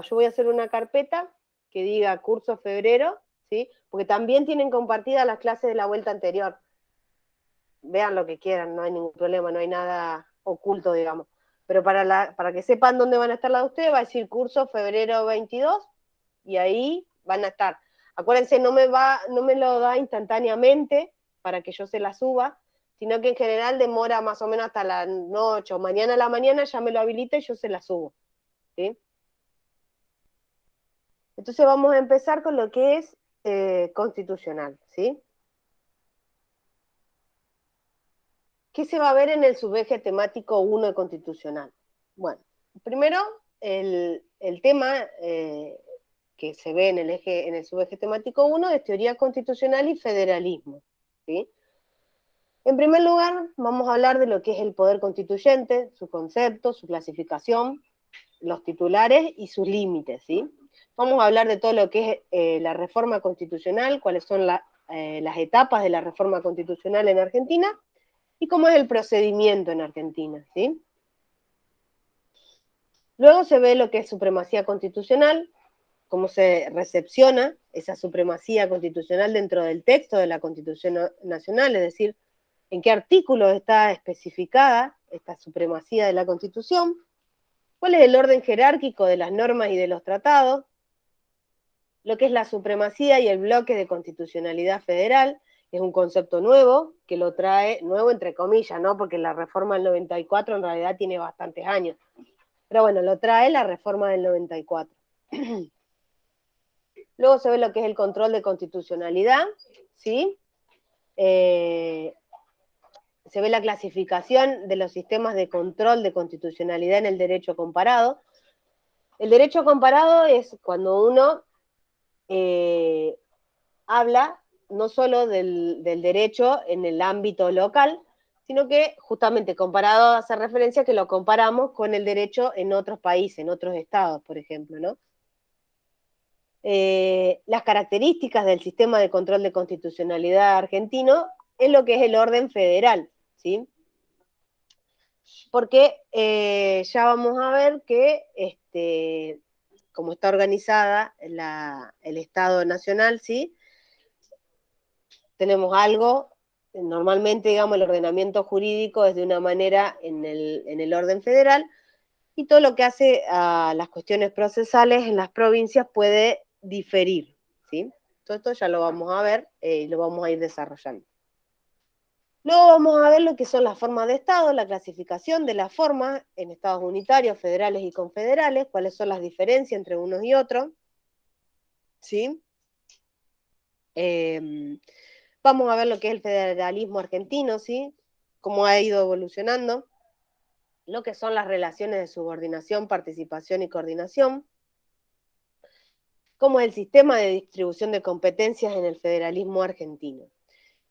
yo voy a hacer una carpeta que diga curso febrero, ¿sí? Porque también tienen compartidas las clases de la vuelta anterior. Vean lo que quieran, no hay ningún problema, no hay nada oculto, digamos. Pero para que sepan dónde van a estar las de ustedes, va a decir curso febrero 22, y ahí van a estar. Acuérdense, no me lo da instantáneamente para que yo se la suba, sino que en general demora más o menos hasta la noche o mañana a la mañana, ya me lo habilita y yo se la subo, ¿sí? Entonces vamos a empezar con lo que es constitucional, ¿sí? ¿Qué se va a ver en el subeje temático 1 de constitucional? Bueno, primero, el tema que se ve en el subeje temático 1 es teoría constitucional y federalismo, ¿sí? En primer lugar, vamos a hablar de lo que es el poder constituyente, su concepto, su clasificación, los titulares y sus límites, ¿sí? Vamos a hablar de todo lo que es la reforma constitucional, cuáles son las etapas de la reforma constitucional en Argentina y cómo es el procedimiento en Argentina, ¿sí? Luego se ve lo que es supremacía constitucional, cómo se recepciona esa supremacía constitucional dentro del texto de la Constitución Nacional, es decir, en qué artículo está especificada esta supremacía de la Constitución, cuál es el orden jerárquico de las normas y de los tratados, lo que es la supremacía y el bloque de constitucionalidad federal, es un concepto nuevo, que lo trae, nuevo entre comillas, ¿no? Porque la reforma del 94 en realidad tiene bastantes años. Pero bueno, lo trae la reforma del 94. Luego se ve lo que es el control de constitucionalidad, ¿sí? Se ve la clasificación de los sistemas de control de constitucionalidad en el derecho comparado. El derecho comparado es cuando uno habla no solo del derecho en el ámbito local, sino que justamente comparado hace referencia que lo comparamos con el derecho en otros países, en otros estados, por ejemplo, ¿no? Las características del sistema de control de constitucionalidad argentino es lo que es el orden federal, ¿sí? Porque ya vamos a ver que como está organizada el Estado Nacional, ¿sí? Tenemos algo, normalmente, digamos, el ordenamiento jurídico es de una manera en el orden federal, y todo lo que hace a las cuestiones procesales en las provincias puede diferir, ¿sí? Todo esto ya lo vamos a ver y lo vamos a ir desarrollando. Luego vamos a ver lo que son las formas de Estado, la clasificación de las formas en estados unitarios, federales y confederales, cuáles son las diferencias entre unos y otros, ¿sí? Vamos a ver lo que es el federalismo argentino, ¿sí? Cómo ha ido evolucionando, lo que son las relaciones de subordinación, participación y coordinación, cómo es el sistema de distribución de competencias en el federalismo argentino.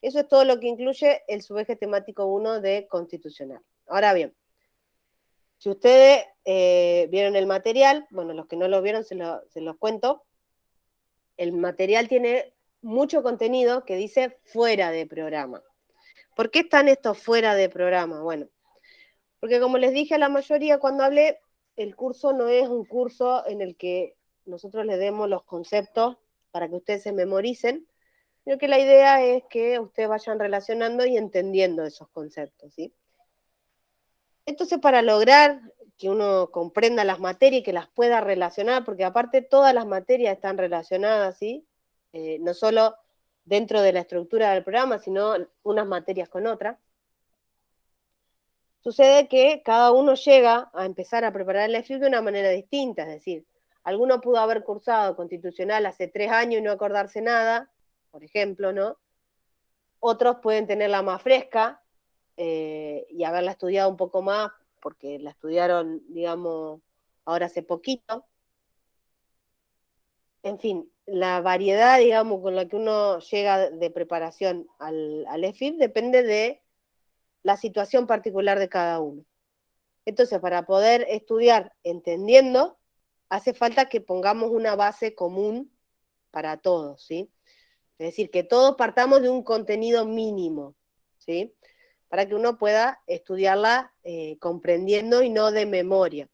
Eso es todo lo que incluye el subeje temático 1 de constitucional. Ahora bien, si ustedes vieron el material, bueno, los que no lo vieron se los cuento, el material tiene mucho contenido que dice fuera de programa. ¿Por qué están estos fuera de programa? Bueno, porque como les dije a la mayoría cuando hablé, el curso no es un curso en el que nosotros les demos los conceptos para que ustedes se memoricen, sino que la idea es que ustedes vayan relacionando y entendiendo esos conceptos, ¿sí? Entonces, para lograr que uno comprenda las materias y que las pueda relacionar, porque aparte todas las materias están relacionadas, ¿sí? No solo dentro de la estructura del programa, sino unas materias con otras. Sucede que cada uno llega a empezar a preparar el EFIP de una manera distinta, es decir, alguno pudo haber cursado constitucional hace 3 años y no acordarse nada, por ejemplo, ¿no? Otros pueden tenerla más fresca y haberla estudiado un poco más, porque la estudiaron, digamos, ahora hace poquito. En fin, la variedad, digamos, con la que uno llega de preparación al EFIP depende de la situación particular de cada uno. Entonces, para poder estudiar entendiendo, hace falta que pongamos una base común para todos, ¿sí? Es decir, que todos partamos de un contenido mínimo, ¿sí? Para que uno pueda estudiarla comprendiendo y no de memoria.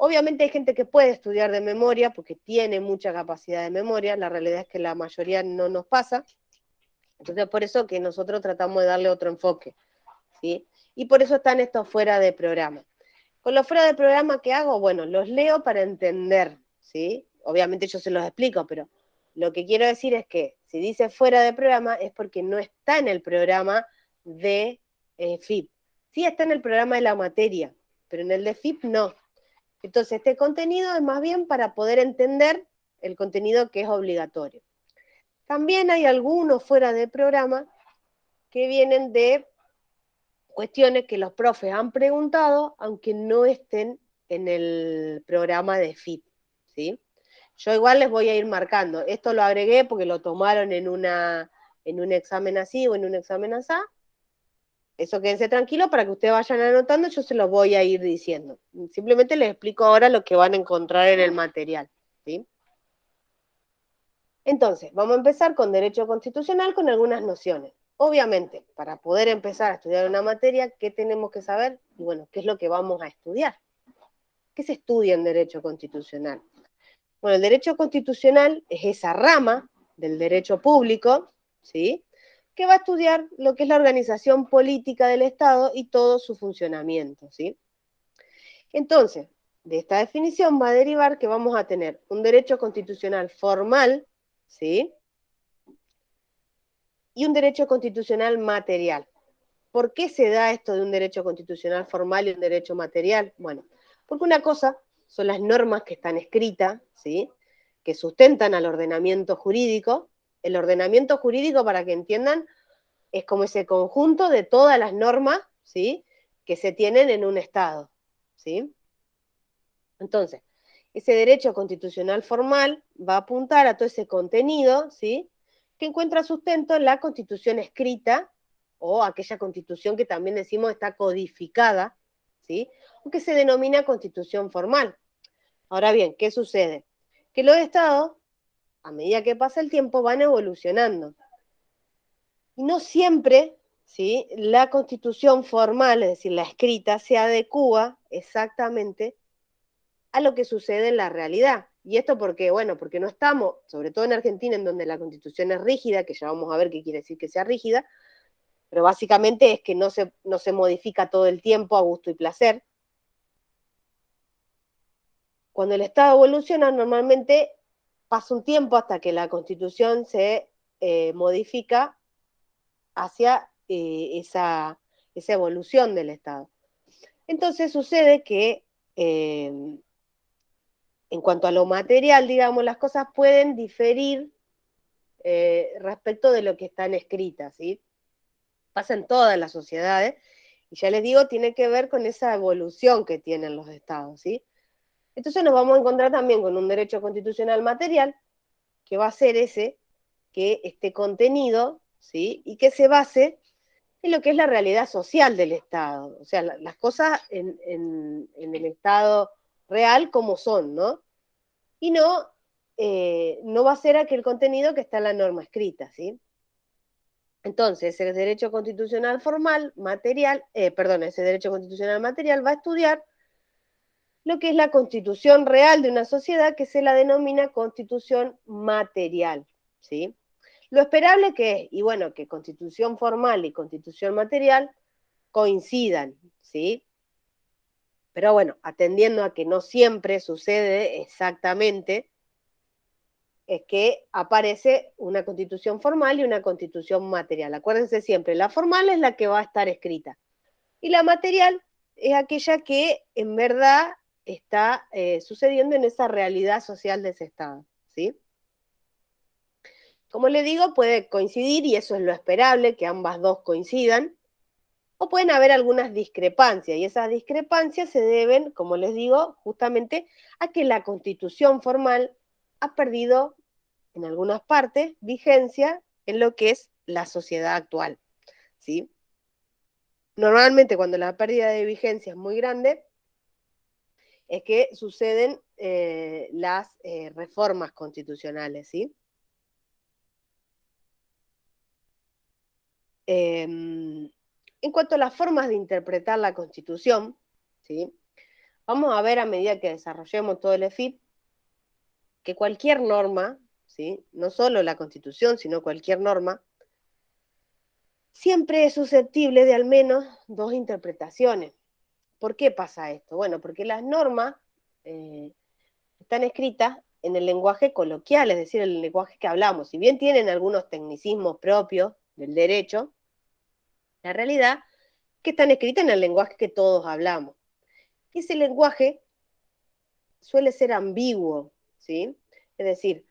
Obviamente hay gente que puede estudiar de memoria porque tiene mucha capacidad de memoria, la realidad es que la mayoría no nos pasa, entonces por eso que nosotros tratamos de darle otro enfoque, ¿sí? Y por eso están estos fuera de programa. Con los fuera de programa, ¿qué hago? Bueno, los leo para entender, ¿sí? Obviamente yo se los explico, pero lo que quiero decir es que si dice fuera de programa es porque no está en el programa de FIP. Sí está en el programa de la materia, pero en el de FIP no. Entonces, este contenido es más bien para poder entender el contenido que es obligatorio. También hay algunos fuera de programa que vienen de cuestiones que los profes han preguntado, aunque no estén en el programa de FIP, ¿sí? Yo igual les voy a ir marcando. Esto lo agregué porque lo tomaron en un examen así o en un examen así. Eso quédense tranquilos para que ustedes vayan anotando, yo se los voy a ir diciendo. Simplemente les explico ahora lo que van a encontrar en el material, ¿sí? Entonces, vamos a empezar con Derecho Constitucional con algunas nociones. Obviamente, para poder empezar a estudiar una materia, ¿qué tenemos que saber? Y bueno, ¿qué es lo que vamos a estudiar? ¿Qué se estudia en Derecho Constitucional? Bueno, el Derecho Constitucional es esa rama del derecho público, ¿sí?, que va a estudiar lo que es la organización política del Estado y todo su funcionamiento, ¿sí? Entonces, de esta definición va a derivar que vamos a tener un derecho constitucional formal, ¿sí?, y un derecho constitucional material. ¿Por qué se da esto de un derecho constitucional formal y un derecho material? Bueno, porque una cosa son las normas que están escritas, ¿sí?, que sustentan al ordenamiento jurídico. El ordenamiento jurídico, para que entiendan, es como ese conjunto de todas las normas, ¿sí?, que se tienen en un Estado, ¿sí? Entonces, ese derecho constitucional formal va a apuntar a todo ese contenido, ¿sí?, que encuentra sustento en la Constitución escrita, o aquella Constitución que también decimos está codificada, ¿sí?, o que se denomina Constitución formal. Ahora bien, ¿qué sucede? Que los estados, a medida que pasa el tiempo, van evolucionando. Y no siempre, ¿sí?, la Constitución formal, es decir, la escrita, se adecúa exactamente a lo que sucede en la realidad. Y esto porque, bueno, porque no estamos, sobre todo en Argentina, en donde la Constitución es rígida, que ya vamos a ver qué quiere decir que sea rígida, pero básicamente es que no se modifica todo el tiempo a gusto y placer. Cuando el Estado evoluciona, normalmente pasa un tiempo hasta que la Constitución se modifica hacia esa evolución del Estado. Entonces sucede que en cuanto a lo material, digamos, las cosas pueden diferir respecto de lo que están escritas, ¿sí? Pasa en todas las sociedades, y ya les digo, tiene que ver con esa evolución que tienen los estados, ¿sí? Entonces nos vamos a encontrar también con un derecho constitucional material, que va a ser ese, que esté contenido, ¿sí?, y que se base en lo que es la realidad social del Estado, o sea, las cosas en el Estado real como son, ¿no? Y no va a ser aquel contenido que está en la norma escrita, ¿sí? Entonces, el derecho constitucional formal, material, ese derecho constitucional material va a estudiar lo que es la constitución real de una sociedad, que se la denomina constitución material, ¿sí? Lo esperable que es, y bueno, que constitución formal y constitución material coincidan, ¿sí? Pero bueno, atendiendo a que no siempre sucede exactamente, es que aparece una constitución formal y una constitución material. Acuérdense siempre, la formal es la que va a estar escrita y la material es aquella que en verdad está sucediendo en esa realidad social de ese Estado, ¿sí? Como le digo, puede coincidir, y eso es lo esperable, que ambas dos coincidan, o pueden haber algunas discrepancias, y esas discrepancias se deben, como les digo, justamente a que la constitución formal ha perdido en algunas partes vigencia en lo que es la sociedad actual, ¿sí? Normalmente cuando la pérdida de vigencia es muy grande, es que suceden las reformas constitucionales, ¿sí? En cuanto a las formas de interpretar la Constitución, ¿sí?, Vamos a ver a medida que desarrollemos todo el EFIP que cualquier norma, ¿sí? No solo la Constitución, sino cualquier norma, siempre es susceptible de al menos dos interpretaciones. ¿Por qué pasa esto? Bueno, porque las normas están escritas en el lenguaje coloquial, es decir, el lenguaje que hablamos. Si bien tienen algunos tecnicismos propios del derecho, la realidad es que están escritas en el lenguaje que todos hablamos. Y ese lenguaje suele ser ambiguo, ¿sí? Es decir,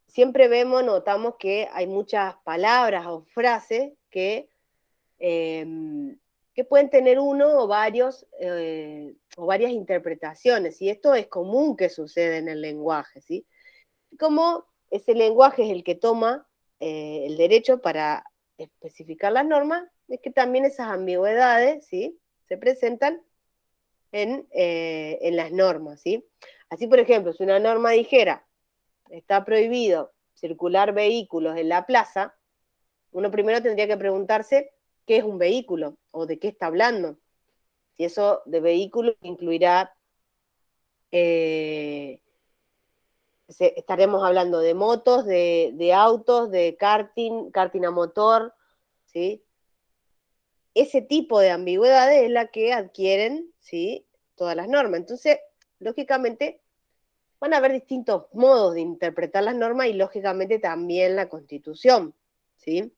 siempre notamos que hay muchas palabras o frases eh, que pueden tener uno o varias interpretaciones, y esto es común que suceda en el lenguaje, ¿sí? Como ese lenguaje es el que toma el derecho para especificar las normas, es que también esas ambigüedades, ¿sí? Se presentan en las normas, ¿sí? Así, por ejemplo, si una norma dijera, está prohibido circular vehículos en la plaza, uno primero tendría que preguntarse qué es un vehículo o de qué está hablando. Si eso de vehículo incluirá, estaremos hablando de motos, de autos, de karting a motor, ¿sí? Ese tipo de ambigüedades es la que adquieren, ¿sí? Todas las normas. Entonces, lógicamente, van a haber distintos modos de interpretar las normas y lógicamente también la Constitución, ¿sí?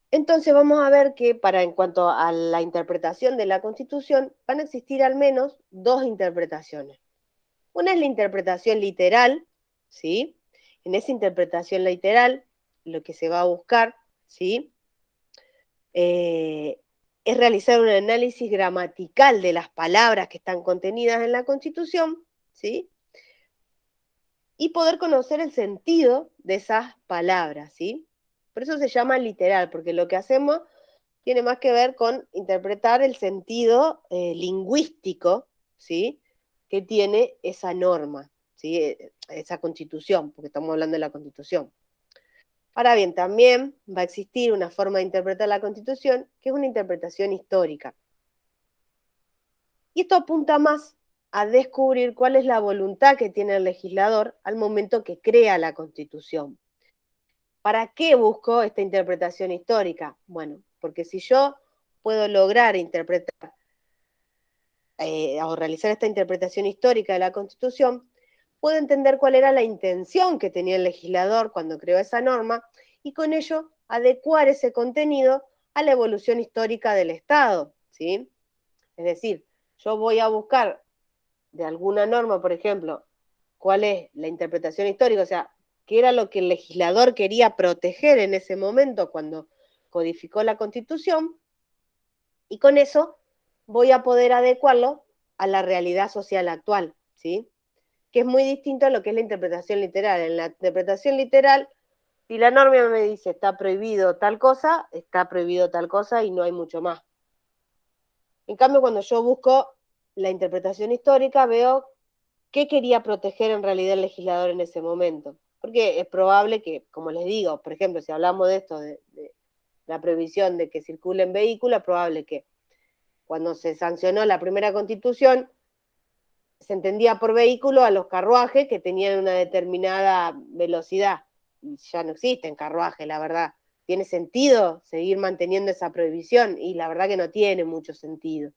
Entonces vamos a ver que en cuanto a la interpretación de la Constitución, van a existir al menos dos interpretaciones. Una es la interpretación literal, ¿sí? En esa interpretación literal, lo que se va a buscar, ¿sí? Es realizar un análisis gramatical de las palabras que están contenidas en la Constitución, ¿sí? Y poder conocer el sentido de esas palabras, ¿sí? Por eso se llama literal, porque lo que hacemos tiene más que ver con interpretar el sentido lingüístico, ¿sí? Que tiene esa norma, ¿sí? Esa constitución, porque estamos hablando de la constitución. Ahora bien, también va a existir una forma de interpretar la constitución, que es una interpretación histórica. Y esto apunta más a descubrir cuál es la voluntad que tiene el legislador al momento que crea la Constitución. ¿Para qué busco esta interpretación histórica? Bueno, porque si yo puedo lograr interpretar o realizar esta interpretación histórica de la Constitución, puedo entender cuál era la intención que tenía el legislador cuando creó esa norma y con ello adecuar ese contenido a la evolución histórica del Estado, ¿sí? Es decir, yo voy a buscar de alguna norma, por ejemplo, cuál es la interpretación histórica, o sea, qué era lo que el legislador quería proteger en ese momento cuando codificó la Constitución, y con eso voy a poder adecuarlo a la realidad social actual, ¿sí? Que es muy distinto a lo que es la interpretación literal. En la interpretación literal, si la norma me dice está prohibido tal cosa y no hay mucho más. En cambio, cuando yo busco la interpretación histórica, veo qué quería proteger en realidad el legislador en ese momento. Porque es probable que, como les digo, por ejemplo, si hablamos de esto, de la prohibición de que circulen vehículos, es probable que cuando se sancionó la primera constitución, se entendía por vehículo a los carruajes que tenían una determinada velocidad. Y ya no existen carruajes, la verdad. ¿Tiene sentido seguir manteniendo esa prohibición? Y la verdad que no tiene mucho sentido.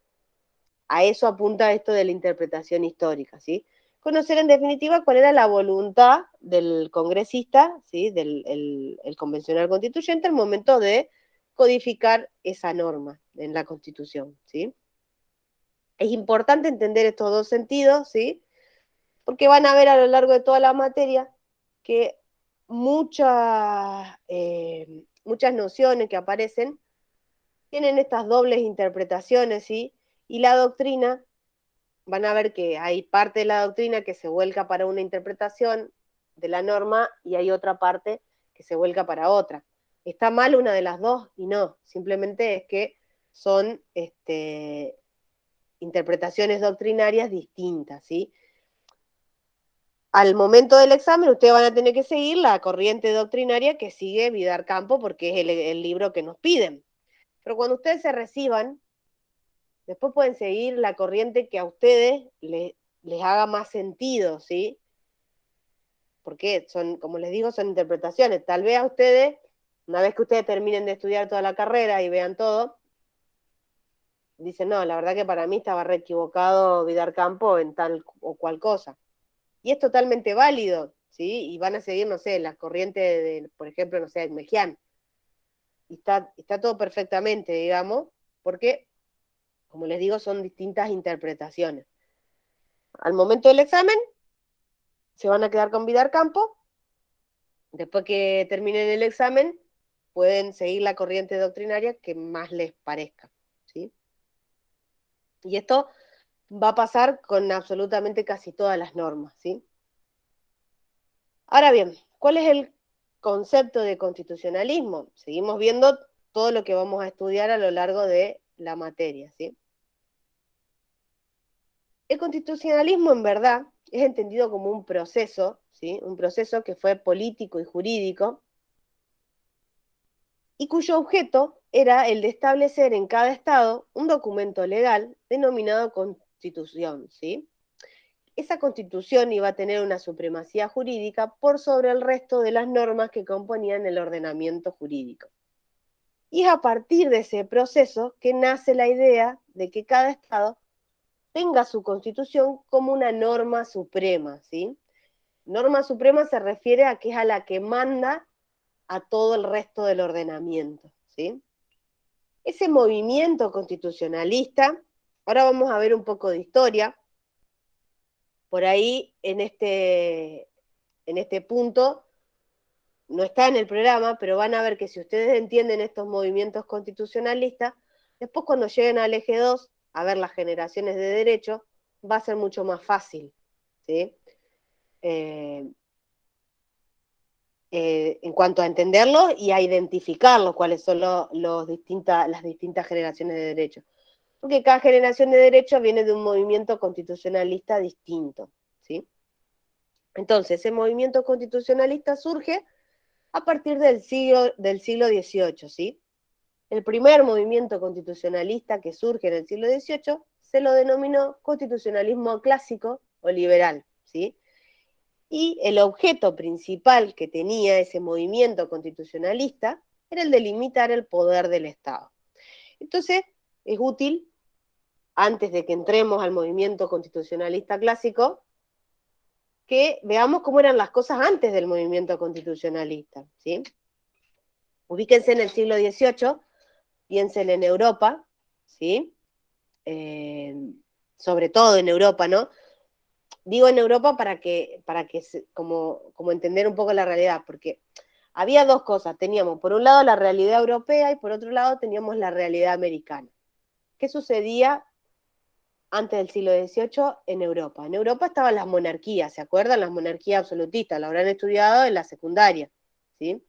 A eso apunta esto de la interpretación histórica, ¿sí? Conocer en definitiva cuál era la voluntad del congresista, ¿sí? El convencional constituyente al momento de codificar esa norma en la Constitución, ¿sí? Es importante entender estos dos sentidos, ¿sí? Porque van a ver a lo largo de toda la materia que muchas nociones que aparecen tienen estas dobles interpretaciones, ¿sí? Y la doctrina, van a ver que hay parte de la doctrina que se vuelca para una interpretación de la norma y hay otra parte que se vuelca para otra. ¿Está mal una de las dos? Y no, simplemente es que son interpretaciones doctrinarias distintas, ¿sí? Al momento del examen ustedes van a tener que seguir la corriente doctrinaria que sigue Vidar Campo porque es el libro que nos piden. Pero cuando ustedes se reciban Después pueden seguir la corriente que a ustedes les haga más sentido, ¿sí? Porque son, como les digo, son interpretaciones. Tal vez a ustedes, una vez que ustedes terminen de estudiar toda la carrera y vean todo, dicen, no, la verdad que para mí estaba re equivocado Vidar Campo en tal o cual cosa. Y es totalmente válido, ¿sí? Y van a seguir, no sé, la corriente de, por ejemplo, no sé, Mejián. Y está todo perfectamente, digamos, porque, como les digo, son distintas interpretaciones. Al momento del examen, se van a quedar con Vidar Campo. Después que terminen el examen, pueden seguir la corriente doctrinaria que más les parezca, ¿sí? Y esto va a pasar con absolutamente casi todas las normas, ¿sí? Ahora bien, ¿cuál es el concepto de constitucionalismo? Seguimos viendo todo lo que vamos a estudiar a lo largo de la materia, ¿sí? El constitucionalismo, en verdad, es entendido como un proceso, ¿sí? Un proceso que fue político y jurídico, y cuyo objeto era el de establecer en cada estado un documento legal denominado constitución, ¿sí? Esa constitución iba a tener una supremacía jurídica por sobre el resto de las normas que componían el ordenamiento jurídico. Y es a partir de ese proceso que nace la idea de que cada estado tenga su constitución como una norma suprema, ¿sí? Norma suprema se refiere a que es a la que manda a todo el resto del ordenamiento, ¿sí? Ese movimiento constitucionalista, ahora vamos a ver un poco de historia, por ahí en este punto, no está en el programa, pero van a ver que si ustedes entienden estos movimientos constitucionalistas, después cuando lleguen al eje 2, a ver las generaciones de derecho, va a ser mucho más fácil, ¿sí? En cuanto a entenderlo y a identificarlo, cuáles son las distintas generaciones de derecho. Porque cada generación de derecho viene de un movimiento constitucionalista distinto, ¿sí? Entonces, ese movimiento constitucionalista surge a partir del siglo XVIII, ¿sí? El primer movimiento constitucionalista que surge en el siglo XVIII se lo denominó constitucionalismo clásico o liberal, ¿sí? Y el objeto principal que tenía ese movimiento constitucionalista era el de limitar el poder del Estado. Entonces, es útil, antes de que entremos al movimiento constitucionalista clásico, que veamos cómo eran las cosas antes del movimiento constitucionalista, ¿sí? Ubíquense en el siglo XVIII, piensen en Europa, ¿sí? Sobre todo en Europa, ¿no? Digo en Europa para que como entender un poco la realidad, porque había dos cosas, teníamos por un lado la realidad europea y por otro lado teníamos la realidad americana. ¿Qué sucedía antes del siglo XVIII en Europa? En Europa estaban las monarquías, ¿se acuerdan? Las monarquías absolutistas, lo habrán estudiado en la secundaria, ¿sí?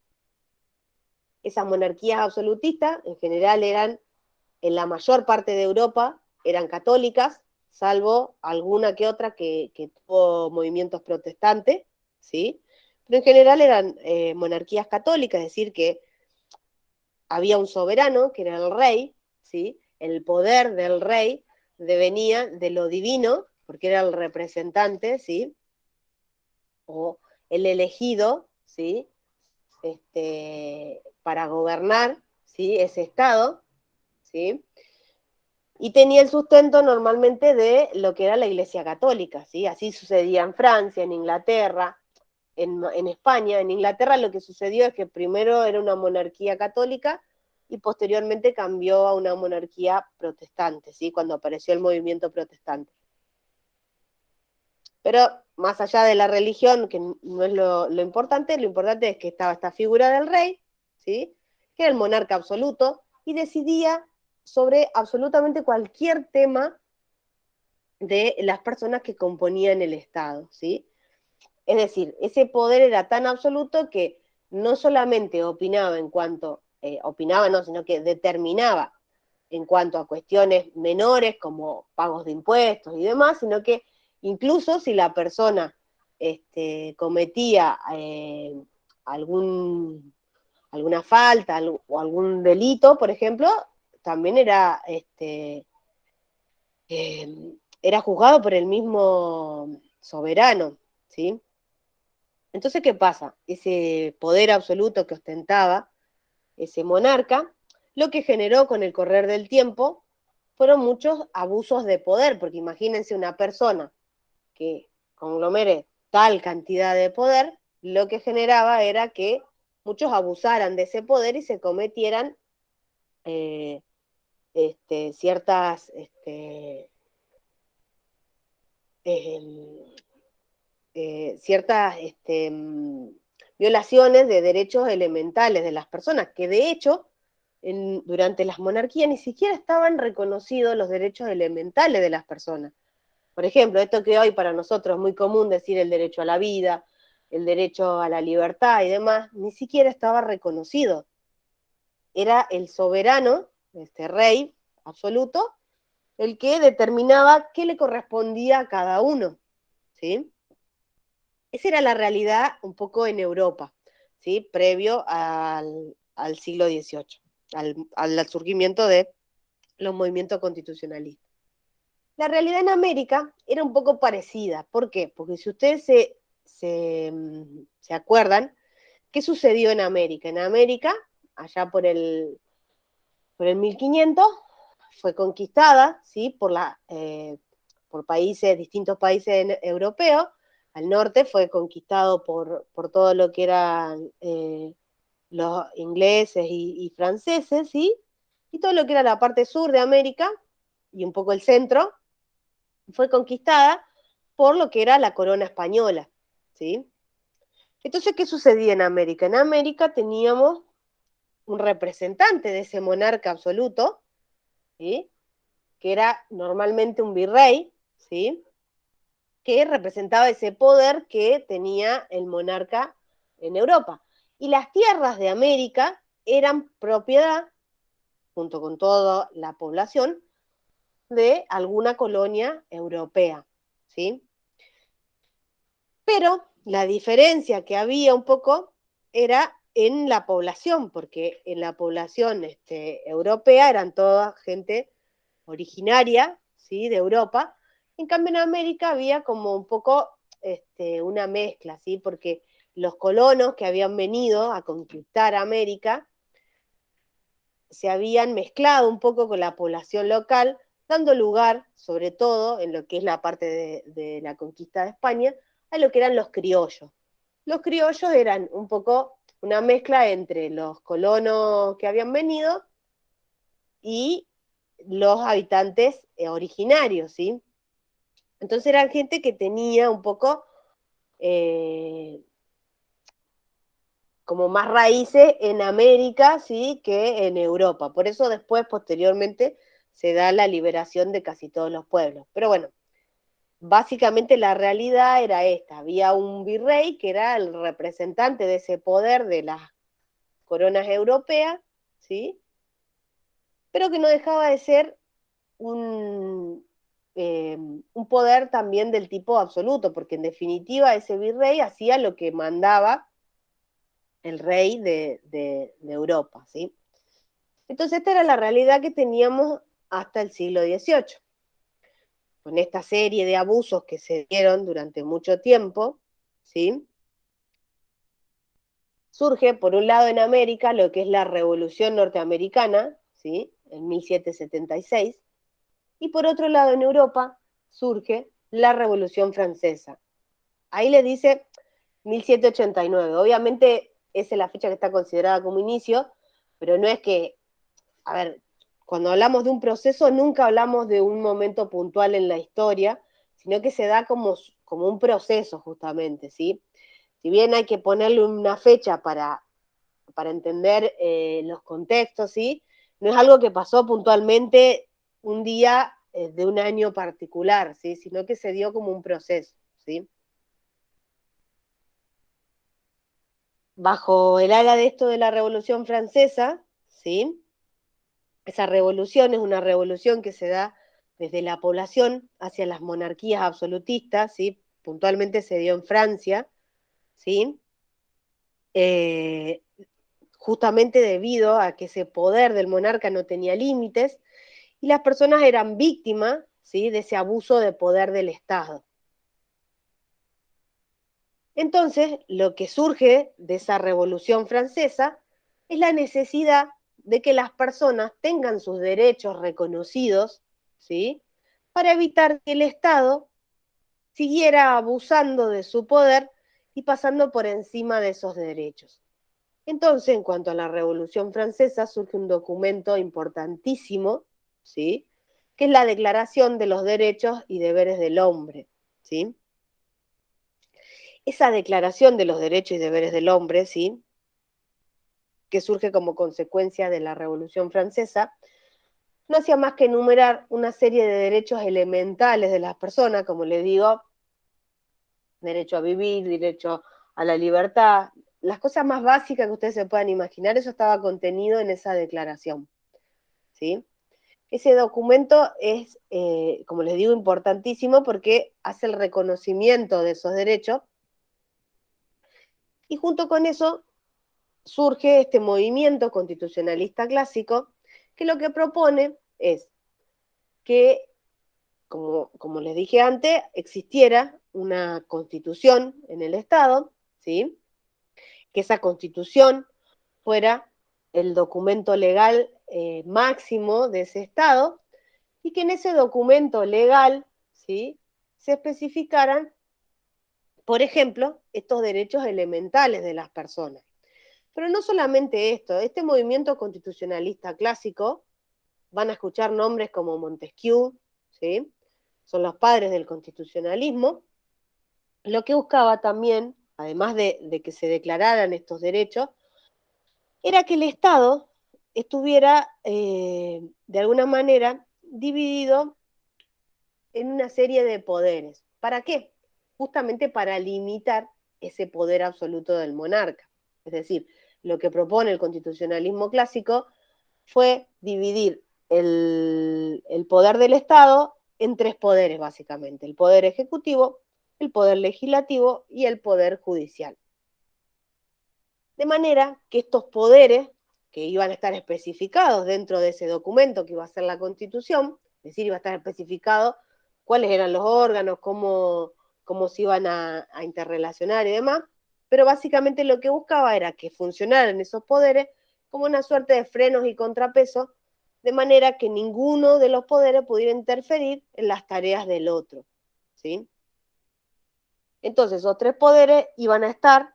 Esas monarquías absolutistas en general eran, en la mayor parte de Europa, eran católicas, salvo alguna que otra que tuvo movimientos protestantes, ¿sí? Pero en general eran monarquías católicas, es decir, que había un soberano, que era el rey, ¿sí? El poder del rey devenía de lo divino, porque era el representante, ¿sí? O el elegido, ¿sí? Para gobernar, ¿sí? Ese estado, ¿sí? Y tenía el sustento normalmente de lo que era la Iglesia Católica, ¿sí? Así sucedía en Francia, en Inglaterra, en España. En Inglaterra lo que sucedió es que primero era una monarquía católica y posteriormente cambió a una monarquía protestante, ¿sí? Cuando apareció el movimiento protestante. Pero más allá de la religión, que no es lo importante es que estaba esta figura del rey, ¿sí? Que era el monarca absoluto, y decidía sobre absolutamente cualquier tema de las personas que componían el Estado, ¿sí? Es decir, ese poder era tan absoluto que no solamente opinaba opinaba no, sino que determinaba en cuanto a cuestiones menores como pagos de impuestos y demás, sino que incluso si la persona cometía alguna falta o algún delito, por ejemplo, también era era juzgado por el mismo soberano, ¿sí? Entonces, ¿qué pasa? Ese poder absoluto que ostentaba ese monarca, lo que generó con el correr del tiempo fueron muchos abusos de poder, porque imagínense una persona que conglomere tal cantidad de poder, lo que generaba era que muchos abusaran de ese poder y se cometieran eh, ciertas eh, ciertas violaciones de derechos elementales de las personas, que de hecho durante las monarquías ni siquiera estaban reconocidos los derechos elementales de las personas. Por ejemplo, esto que hoy para nosotros es muy común decir el derecho a la vida, el derecho a la libertad y demás, ni siquiera estaba reconocido. Era el soberano, este rey absoluto, el que determinaba qué le correspondía a cada uno, ¿sí? Esa era la realidad un poco en Europa, ¿sí? Previo al siglo XVIII, al surgimiento de los movimientos constitucionalistas. La realidad en América era un poco parecida. ¿Por qué? Porque si ustedes se acuerdan, ¿qué sucedió en América? En América, allá por el 1500, fue conquistada, ¿sí? Por países, distintos países europeos. Al norte fue conquistado por todo lo que eran los ingleses y franceses, ¿sí? Y todo lo que era la parte sur de América y un poco el centro fue conquistada por lo que era la corona española, ¿sí? Entonces, ¿qué sucedía en América? En América teníamos un representante de ese monarca absoluto, ¿sí? Que era normalmente un virrey, ¿sí? Que representaba ese poder que tenía el monarca en Europa. Y las tierras de América eran propiedad, junto con toda la población, de alguna colonia europea, ¿sí? Pero la diferencia que había un poco era en la población, porque en la población europea eran toda gente originaria, ¿sí? De Europa. En cambio, en América había como un poco una mezcla, ¿sí? Porque los colonos que habían venido a conquistar América se habían mezclado un poco con la población local, dando lugar, sobre todo en lo que es la parte de la conquista de España, a lo que eran los criollos. Los criollos eran un poco una mezcla entre los colonos que habían venido y los habitantes originarios, ¿sí? Entonces eran gente que tenía un poco como más raíces en América, ¿sí? Que en Europa. Por eso después, posteriormente, se da la liberación de casi todos los pueblos. Pero bueno, básicamente la realidad era esta. Había un virrey que era el representante de ese poder de las coronas europeas, ¿sí? Pero que no dejaba de ser un poder también del tipo absoluto, porque en definitiva ese virrey hacía lo que mandaba el rey de Europa, ¿sí? Entonces esta era la realidad que teníamos hasta el siglo XVIII, con esta serie de abusos que se dieron durante mucho tiempo, ¿sí? Surge, por un lado, en América lo que es la Revolución Norteamericana, ¿sí? En 1776, y por otro lado, en Europa, surge la Revolución Francesa. Ahí le dice 1789. Obviamente, esa es la fecha que está considerada como inicio, pero no es que, a ver, cuando hablamos de un proceso, nunca hablamos de un momento puntual en la historia, sino que se da como un proceso, justamente, ¿sí? Si bien hay que ponerle una fecha para entender los contextos, ¿sí? No es algo que pasó puntualmente un día de un año particular, ¿sí? Sino que se dio como un proceso, ¿sí? Bajo el ala de esto de la Revolución Francesa, ¿sí? Esa revolución es una revolución que se da desde la población hacia las monarquías absolutistas, ¿sí? Puntualmente se dio en Francia, ¿sí? Eh, Justamente debido a que ese poder del monarca no tenía límites y las personas eran víctimas ¿sí?, de ese abuso de poder del Estado. Entonces, lo que surge de esa Revolución Francesa es la necesidad de que las personas tengan sus derechos reconocidos, ¿sí?, para evitar que el Estado siguiera abusando de su poder y pasando por encima de esos derechos. Entonces, en cuanto a la Revolución Francesa, surge un documento importantísimo, ¿sí?, que es la Declaración de los Derechos y Deberes del Hombre, ¿sí? Esa Declaración de los Derechos y Deberes del Hombre, ¿sí?, que surge como consecuencia de la Revolución Francesa, no hacía más que enumerar una serie de derechos elementales de las personas, como les digo, derecho a vivir, derecho a la libertad, las cosas más básicas que ustedes se puedan imaginar, eso estaba contenido en esa declaración, ¿sí? Ese documento es, como les digo, importantísimo porque hace el reconocimiento de esos derechos y junto con eso surge este movimiento constitucionalista clásico que lo que propone es que, como les dije antes, existiera una constitución en el Estado, ¿sí?, que esa constitución fuera el documento legal máximo de ese Estado y que en ese documento legal, ¿sí?, se especificaran, por ejemplo, estos derechos elementales de las personas. Pero no solamente esto, este movimiento constitucionalista clásico, van a escuchar nombres como Montesquieu, ¿sí?, son los padres del constitucionalismo, lo que buscaba también, además de que se declararan estos derechos, era que el Estado estuviera de alguna manera dividido en una serie de poderes. ¿Para qué? Justamente para limitar ese poder absoluto del monarca. Es decir, lo que propone el constitucionalismo clásico fue dividir el poder del Estado en tres poderes, básicamente: el poder ejecutivo, el poder legislativo y el poder judicial. De manera que estos poderes, que iban a estar especificados dentro de ese documento que iba a ser la Constitución, es decir, iba a estar especificado cuáles eran los órganos, cómo se iban a interrelacionar y demás, pero básicamente lo que buscaba era que funcionaran esos poderes como una suerte de frenos y contrapesos, de manera que ninguno de los poderes pudiera interferir en las tareas del otro, ¿sí? Entonces, esos tres poderes iban a estar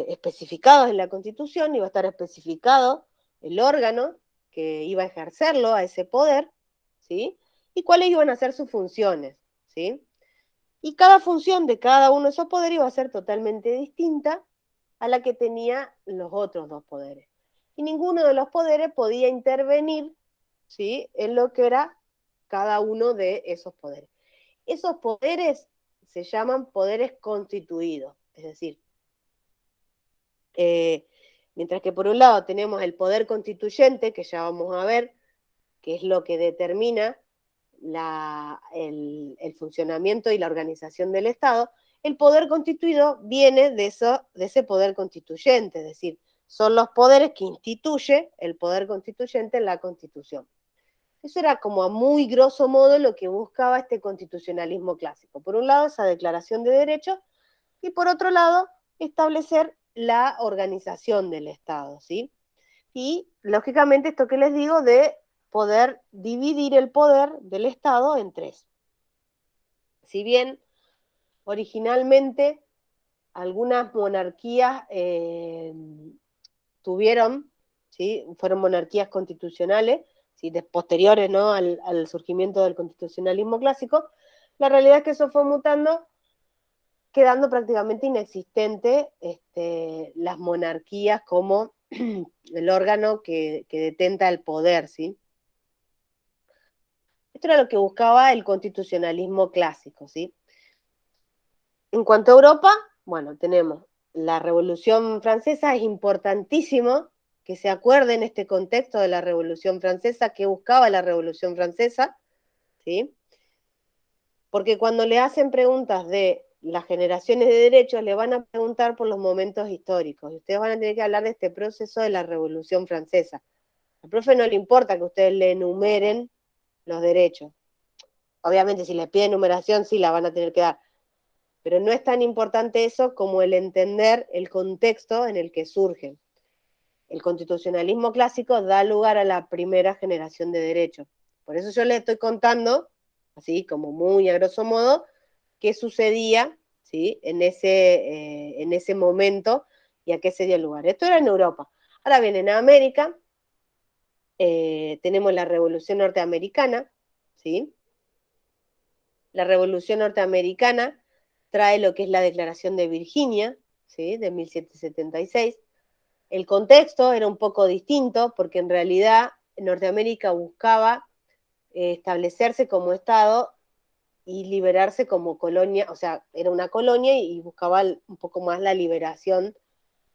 especificados en la Constitución, iba a estar especificado el órgano que iba a ejercerlo a ese poder, ¿sí?, y cuáles iban a ser sus funciones, ¿sí? Y cada función de cada uno de esos poderes iba a ser totalmente distinta a la que tenía los otros dos poderes. Y ninguno de los poderes podía intervenir, ¿sí?, en lo que era cada uno de esos poderes. Esos poderes se llaman poderes constituidos, es decir, mientras que por un lado tenemos el poder constituyente, que ya vamos a ver, que es lo que determina el funcionamiento y la organización del Estado, el poder constituido viene de ese poder constituyente, es decir, son los poderes que instituye el poder constituyente en la Constitución. Eso era como a muy grosso modo lo que buscaba este constitucionalismo clásico. Por un lado, esa declaración de derechos, y por otro lado, establecer la organización del Estado, ¿sí? Y, lógicamente, esto que les digo de poder dividir el poder del Estado en tres. Si bien originalmente algunas monarquías tuvieron, ¿sí?, fueron monarquías constitucionales, ¿sí?, posteriores, ¿no?, al surgimiento del constitucionalismo clásico, la realidad es que eso fue mutando, quedando prácticamente inexistente las monarquías como el órgano que detenta el poder, ¿sí? Esto era lo que buscaba el constitucionalismo clásico, ¿sí? En cuanto a Europa, bueno, tenemos la Revolución Francesa, es importantísimo que se acuerde en este contexto de la Revolución Francesa, qué buscaba la Revolución Francesa, ¿sí? Porque cuando le hacen preguntas de las generaciones de derechos, le van a preguntar por los momentos históricos, y ustedes van a tener que hablar de este proceso de la Revolución Francesa. Al profe no le importa que ustedes le enumeren los derechos, Obviamente, si les piden numeración, sí la van a tener que dar. Pero no es tan importante eso como el entender el contexto en el que surgen. El constitucionalismo clásico da lugar a la primera generación de derechos. Por eso yo les estoy contando, así como muy a grosso modo, qué sucedía, ¿sí?, en ese momento y a qué se dio lugar. Esto era en Europa. Ahora bien, en América tenemos la Revolución Norteamericana, ¿sí? La Revolución Norteamericana trae lo que es la Declaración de Virginia, ¿sí?, de 1776. El contexto era un poco distinto porque en realidad Norteamérica buscaba establecerse como Estado y liberarse como colonia, o sea, era una colonia y buscaba un poco más la liberación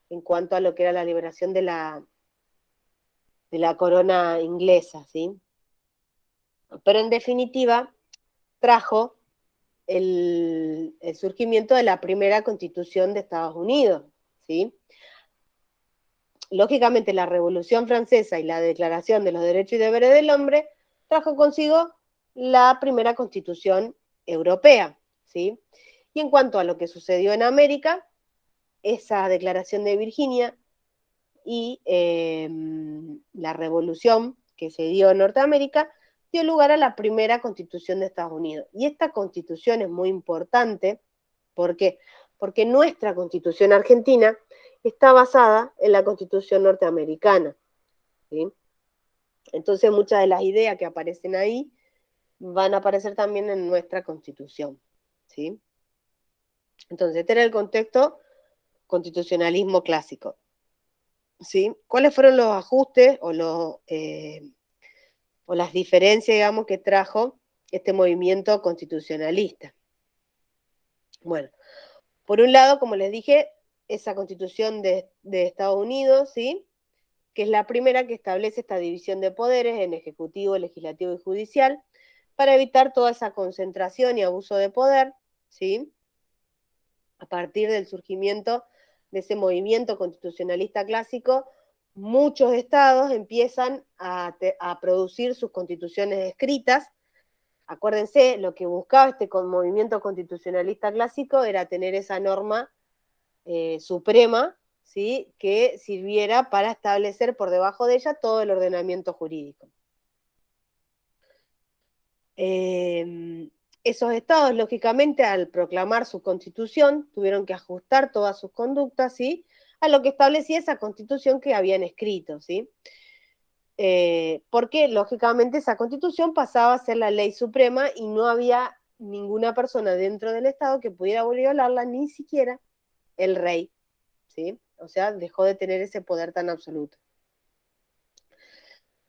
en cuanto a lo que era la liberación de la corona inglesa, ¿sí? Pero en definitiva trajo el surgimiento de la primera constitución de Estados Unidos, ¿sí? Lógicamente la Revolución Francesa y la Declaración de los Derechos y Deberes del Hombre trajo consigo la primera constitución europea, ¿sí? Y en cuanto a lo que sucedió en América, esa Declaración de Virginia y la revolución que se dio en Norteamérica dio lugar a la primera constitución de Estados Unidos. Y esta constitución es muy importante, ¿por qué? Porque nuestra constitución argentina está basada en la constitución norteamericana, ¿sí? Entonces muchas de las ideas que aparecen ahí van a aparecer también en nuestra constitución, ¿sí? Entonces este era el contexto constitucionalismo clásico, ¿sí? ¿Cuáles fueron los ajustes o las diferencias, digamos, que trajo este movimiento constitucionalista? Bueno, por un lado, como les dije, esa constitución de Estados Unidos, ¿sí?, que es la primera que establece esta división de poderes en ejecutivo, legislativo y judicial, para evitar toda esa concentración y abuso de poder, ¿sí? A partir del surgimiento de ese movimiento constitucionalista clásico, muchos estados empiezan a producir sus constituciones escritas. Acuérdense, lo que buscaba este movimiento constitucionalista clásico era tener esa norma suprema, ¿sí?, que sirviera para establecer por debajo de ella todo el ordenamiento jurídico. Esos estados, lógicamente, al proclamar su constitución, tuvieron que ajustar todas sus conductas, ¿sí?, a lo que establecía esa constitución que habían escrito, ¿sí? Porque, lógicamente, esa constitución pasaba a ser la ley suprema y no había ninguna persona dentro del Estado que pudiera violarla, ni siquiera el rey, ¿sí? O sea, dejó de tener ese poder tan absoluto.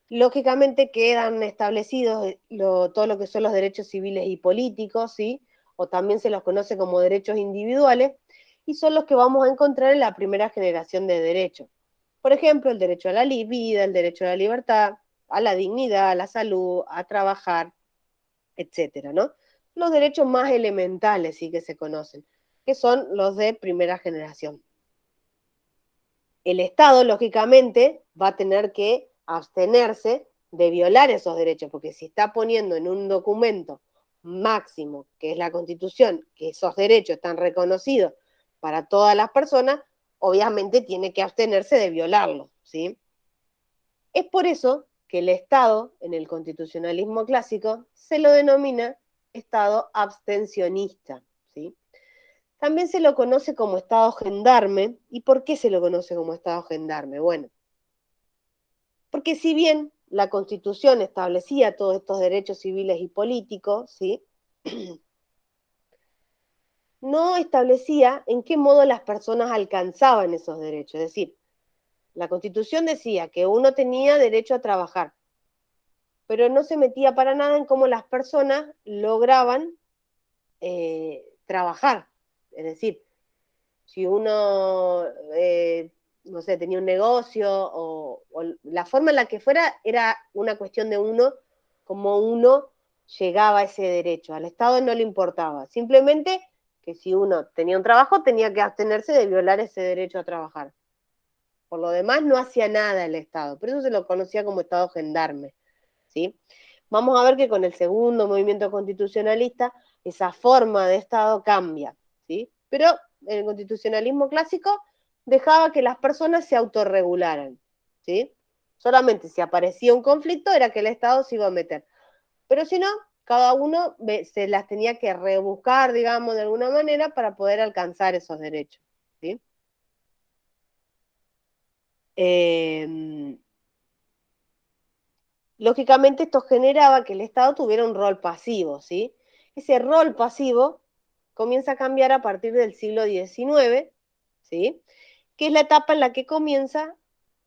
Lógicamente quedan establecidos todo lo que son los derechos civiles y políticos, ¿sí? O también se los conoce como derechos individuales, y son los que vamos a encontrar en la primera generación de derechos. Por ejemplo, el derecho a la vida, el derecho a la libertad, a la dignidad, a la salud, a trabajar, etcétera, ¿no? Los derechos más elementales, sí, que se conocen, que son los de primera generación. El Estado, lógicamente, va a tener que abstenerse de violar esos derechos, porque si está poniendo en un documento máximo, que es la Constitución, que esos derechos están reconocidos para todas las personas, obviamente tiene que abstenerse de violarlos, ¿sí? Es por eso que el Estado, en el constitucionalismo clásico, se lo denomina Estado abstencionista, ¿sí? También se lo conoce como Estado gendarme. ¿Y por qué se lo conoce como Estado gendarme? Bueno, porque si bien la Constitución establecía todos estos derechos civiles y políticos, ¿sí?, no establecía en qué modo las personas alcanzaban esos derechos. Es decir, la Constitución decía que uno tenía derecho a trabajar, pero no se metía para nada en cómo las personas lograban trabajar. Es decir, si uno, no sé, tenía un negocio o la forma en la que fuera, era una cuestión de uno, como uno llegaba a ese derecho. Al Estado no le importaba. Simplemente que si uno tenía un trabajo, tenía que abstenerse de violar ese derecho a trabajar. Por lo demás, no hacía nada el Estado. Por eso se lo conocía como Estado gendarme, ¿sí? vamos a ver que con el segundo movimiento constitucionalista esa forma de Estado cambia, ¿sí? Pero el constitucionalismo clásico dejaba que las personas se autorregularan, ¿sí? Solamente si aparecía un conflicto era que el Estado se iba a meter. Pero si no, cada uno se las tenía que rebuscar, digamos, de alguna manera para poder alcanzar esos derechos, ¿sí? Lógicamente esto generaba que el Estado tuviera un rol pasivo, ¿sí? Ese rol pasivo comienza a cambiar a partir del siglo XIX, ¿sí? Que es la etapa en la que comienza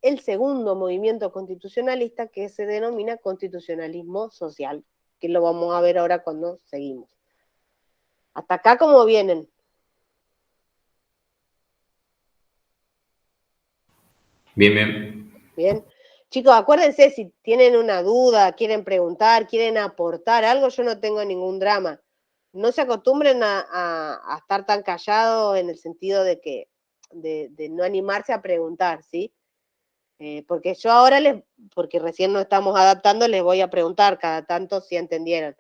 el segundo movimiento constitucionalista, que se denomina constitucionalismo social, que lo vamos a ver ahora cuando seguimos. Hasta acá, ¿cómo vienen? Bien, bien. Bien. Chicos, acuérdense, si tienen una duda, quieren preguntar, quieren aportar algo, yo no tengo ningún drama. No se acostumbren a estar tan callados en el sentido de que de no animarse a preguntar, ¿sí? Porque yo ahora porque recién nos estamos adaptando, les voy a preguntar cada tanto si entendieron.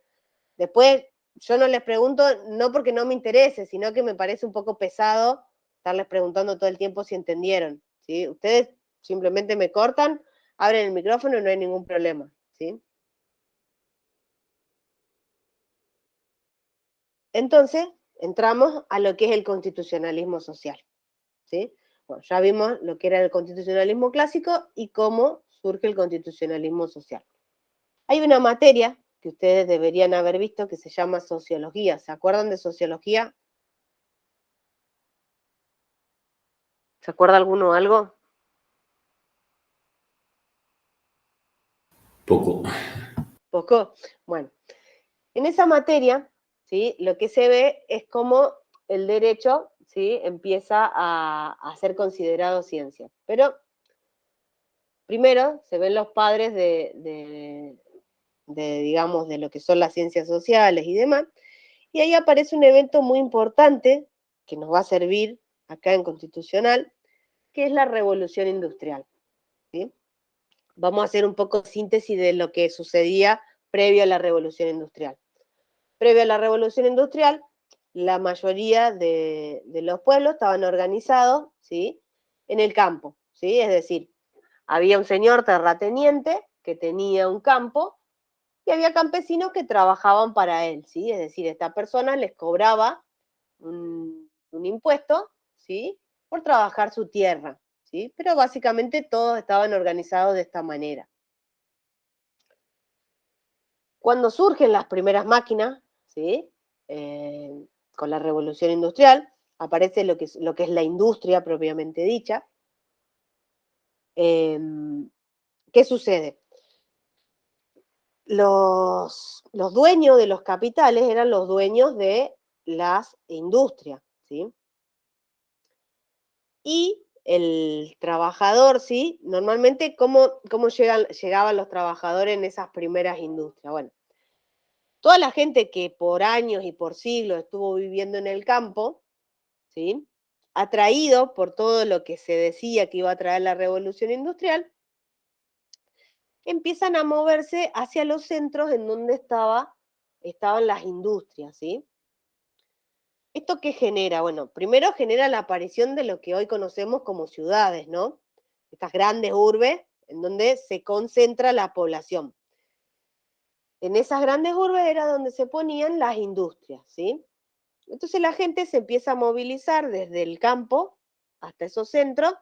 Después, yo no les pregunto, no porque no me interese, sino que me parece un poco pesado estarles preguntando todo el tiempo si entendieron, ¿sí? Ustedes simplemente me cortan, abren el micrófono y no hay ningún problema, ¿sí? Entonces, entramos a lo que es el constitucionalismo social, ¿sí? Bueno, ya vimos lo que era el constitucionalismo clásico y cómo surge el constitucionalismo social. Hay una materia que ustedes deberían haber visto que se llama sociología. ¿Se acuerdan de sociología? ¿Se acuerda alguno algo? Poco. ¿Poco? Bueno, en esa materia, ¿sí? Lo que se ve es cómo el derecho, ¿sí? Empieza a ser considerado ciencia. Pero primero se ven los padres digamos, de lo que son las ciencias sociales y demás, y ahí aparece un evento muy importante que nos va a servir acá en Constitucional, que es la Revolución Industrial, ¿sí? Vamos a hacer un poco de síntesis de lo que sucedía previo a la Revolución Industrial. Previo a la Revolución Industrial, la mayoría de los pueblos estaban organizados, ¿sí? En el campo, ¿sí? Es decir, había un señor terrateniente que tenía un campo y había campesinos que trabajaban para él, ¿sí? Es decir, esta persona les cobraba un impuesto, ¿sí? Por trabajar su tierra, ¿sí? Pero básicamente todos estaban organizados de esta manera. Cuando surgen las primeras máquinas, ¿sí? Con la revolución industrial, aparece lo que es la industria propiamente dicha. ¿Qué sucede? Los dueños de los capitales eran los dueños de las industrias, ¿sí? Y el trabajador, ¿sí? Normalmente, ¿cómo llegaban los trabajadores en esas primeras industrias? Bueno, toda la gente que por años y por siglos estuvo viviendo en el campo, ¿sí? Atraído por todo lo que se decía que iba a traer la revolución industrial, empiezan a moverse hacia los centros en donde estaban las industrias, ¿sí? ¿Esto qué genera? Bueno, primero genera la aparición de lo que hoy conocemos como ciudades, ¿no? Estas grandes urbes en donde se concentra la población. En esas grandes urbes era donde se ponían las industrias, ¿sí? Entonces la gente se empieza a movilizar desde el campo hasta esos centros,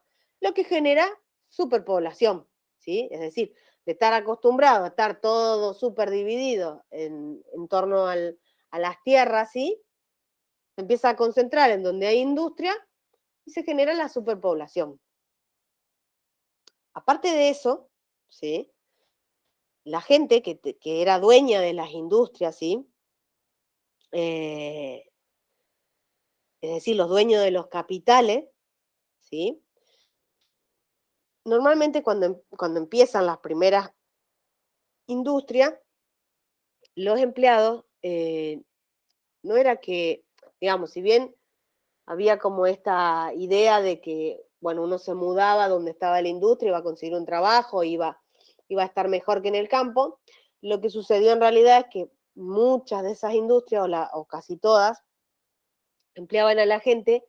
lo que genera superpoblación, ¿sí? Es decir, de estar acostumbrado a estar todo súper dividido en torno a las tierras, ¿sí? Se empieza a concentrar en donde hay industria y se genera la superpoblación. Aparte de eso, ¿sí? La gente que era dueña de las industrias, ¿sí? Eh, es decir, los dueños de los capitales, ¿sí? Normalmente cuando empiezan las primeras industrias, los empleados no era que, digamos, si bien había como esta idea de que, bueno, uno se mudaba donde estaba la industria, iba a conseguir un trabajo, iba a estar mejor que en el campo, lo que sucedió en realidad es que muchas de esas industrias, o casi todas, empleaban a la gente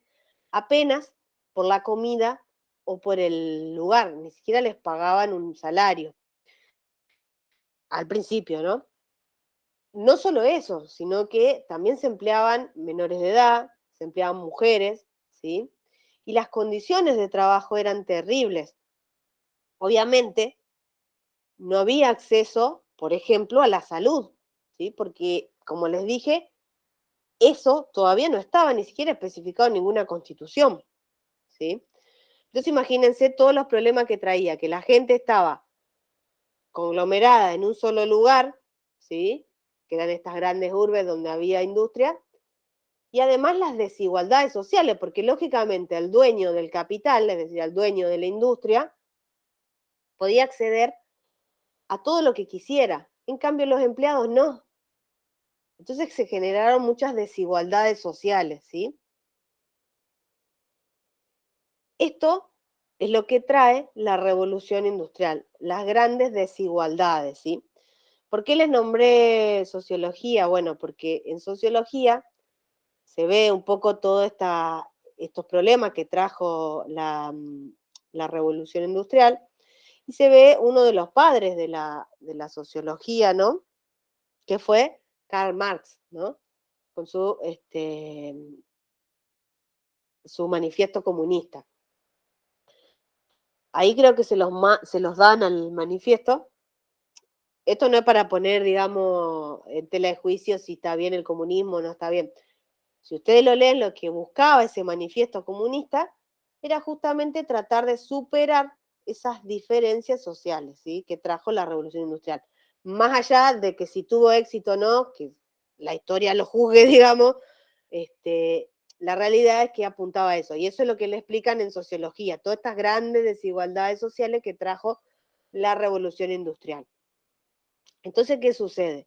apenas por la comida o por el lugar, ni siquiera les pagaban un salario al principio, ¿no? No solo eso, sino que también se empleaban menores de edad, se empleaban mujeres, ¿sí? Y las condiciones de trabajo eran terribles. Obviamente, no había acceso, por ejemplo, a la salud, ¿sí? Porque, como les dije, eso todavía no estaba ni siquiera especificado en ninguna constitución, ¿sí? Entonces imagínense todos los problemas que traía, que la gente estaba conglomerada en un solo lugar, ¿sí? Que eran estas grandes urbes donde había industria, y además las desigualdades sociales, porque lógicamente el dueño del capital, es decir, al dueño de la industria, podía acceder a todo lo que quisiera. En cambio, los empleados no. Entonces se generaron muchas desigualdades sociales, ¿sí? Esto es lo que trae la revolución industrial, las grandes desigualdades, ¿sí? ¿Por qué les nombré sociología? Bueno, porque en sociología se ve un poco todos estos problemas que trajo la revolución industrial, y se ve uno de los padres de la sociología, ¿no? Que fue Karl Marx, ¿no? Con su manifiesto comunista. Ahí creo que se los dan al manifiesto. Esto no es para poner, digamos, en tela de juicio si está bien el comunismo o no está bien. Si ustedes lo leen, lo que buscaba ese manifiesto comunista era justamente tratar de superar esas diferencias sociales, ¿sí? Que trajo la revolución industrial. Más allá de que si tuvo éxito o no, que la historia lo juzgue, digamos, la realidad es que apuntaba a eso. Y eso es lo que le explican en sociología, todas estas grandes desigualdades sociales que trajo la revolución industrial. Entonces, ¿qué sucede?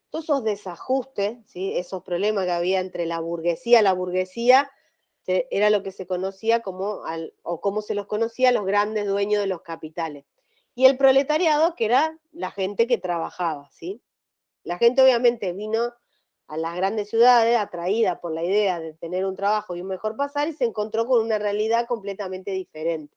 Todos esos desajustes, ¿sí? Esos problemas que había entre la burguesía era lo que se conocía como, o como se los conocía los grandes dueños de los capitales. Y el proletariado, que era la gente que trabajaba, ¿sí? La gente obviamente vino a las grandes ciudades atraída por la idea de tener un trabajo y un mejor pasar, y se encontró con una realidad completamente diferente.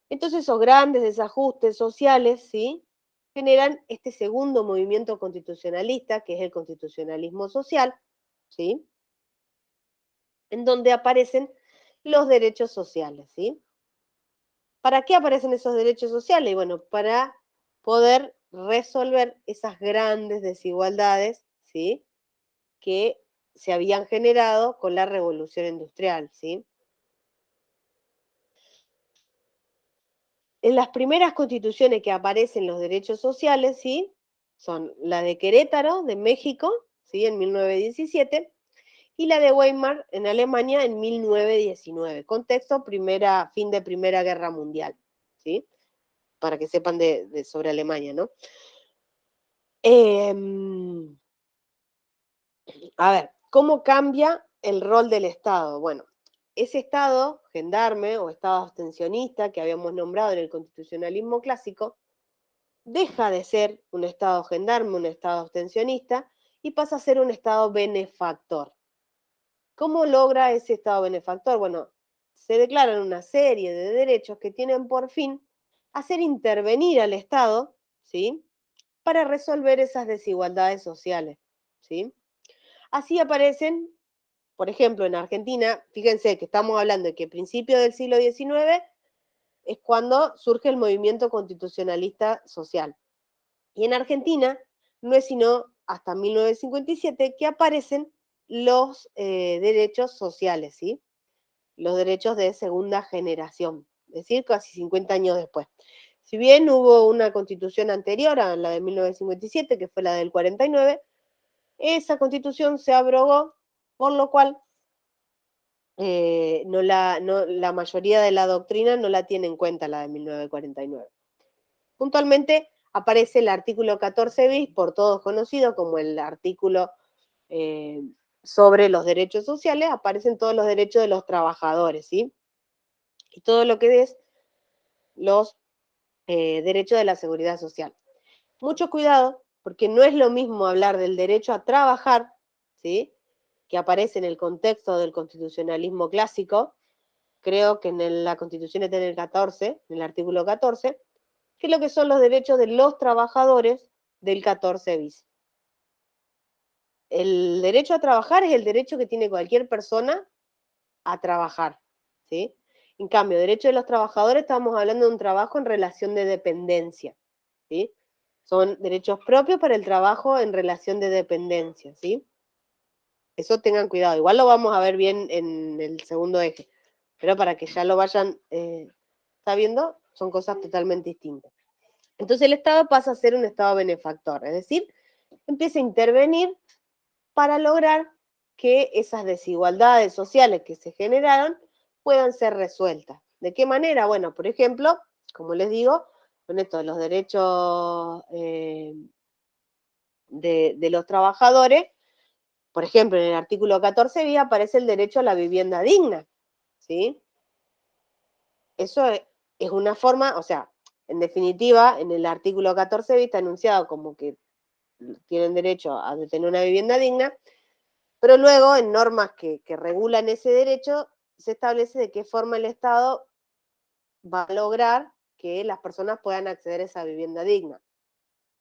Entonces esos grandes desajustes sociales, ¿sí? Generan este segundo movimiento constitucionalista, que es el constitucionalismo social, ¿sí? En donde aparecen los derechos sociales, ¿sí? ¿Para qué aparecen esos derechos sociales? Bueno, para poder resolver esas grandes desigualdades, ¿sí? Que se habían generado con la revolución industrial, ¿sí? En las primeras constituciones que aparecen los derechos sociales, ¿sí? Son la de Querétaro, de México, ¿sí? En 1917, y la de Weimar, en Alemania, en 1919. Contexto, fin de Primera Guerra Mundial, ¿sí? Para que sepan sobre Alemania, ¿no? A ver, ¿cómo cambia el rol del Estado? Bueno, ese Estado gendarme o Estado abstencionista que habíamos nombrado en el constitucionalismo clásico, deja de ser un Estado gendarme, un Estado abstencionista, y pasa a ser un Estado benefactor. ¿Cómo logra ese Estado benefactor? Bueno, se declaran una serie de derechos que tienen por fin hacer intervenir al Estado, ¿sí? Para resolver esas desigualdades sociales, ¿sí? Así aparecen, por ejemplo, en Argentina, fíjense que estamos hablando de que a principios del siglo XIX es cuando surge el movimiento constitucionalista social. Y en Argentina no es sino hasta 1957 que aparecen los derechos sociales, ¿sí? Los derechos de segunda generación, es decir, casi 50 años después. Si bien hubo una constitución anterior a la de 1957, que fue la del 49, esa constitución se abrogó, por lo cual la mayoría de la doctrina no la tiene en cuenta la de 1949. Puntualmente aparece el artículo 14 bis, por todos conocido como el artículo sobre los derechos sociales. Aparecen todos los derechos de los trabajadores, ¿sí? Y todo lo que es los derechos de la seguridad social. Mucho cuidado, porque no es lo mismo hablar del derecho a trabajar, ¿sí?, que aparece en el contexto del constitucionalismo clásico, creo que en la Constitución está en el 14, en el artículo 14, que es lo que son los derechos de los trabajadores del 14 bis. El derecho a trabajar es el derecho que tiene cualquier persona a trabajar, ¿sí? En cambio, derecho de los trabajadores, estamos hablando de un trabajo en relación de dependencia, ¿sí? Son derechos propios para el trabajo en relación de dependencia, ¿sí? Eso tengan cuidado. Igual lo vamos a ver bien en el segundo eje, pero para que ya lo vayan sabiendo, son cosas totalmente distintas. Entonces el Estado pasa a ser un Estado benefactor, es decir, empieza a intervenir para lograr que esas desigualdades sociales que se generaron puedan ser resueltas. ¿De qué manera? Bueno, por ejemplo, como les digo, con esto de los derechos de los trabajadores, por ejemplo, en el artículo 14 bis aparece el derecho a la vivienda digna, ¿sí? Eso es una forma, o sea, en definitiva, en el artículo 14 bis está anunciado como que tienen derecho a tener una vivienda digna, pero luego en normas que regulan ese derecho se establece de qué forma el Estado va a lograr que las personas puedan acceder a esa vivienda digna.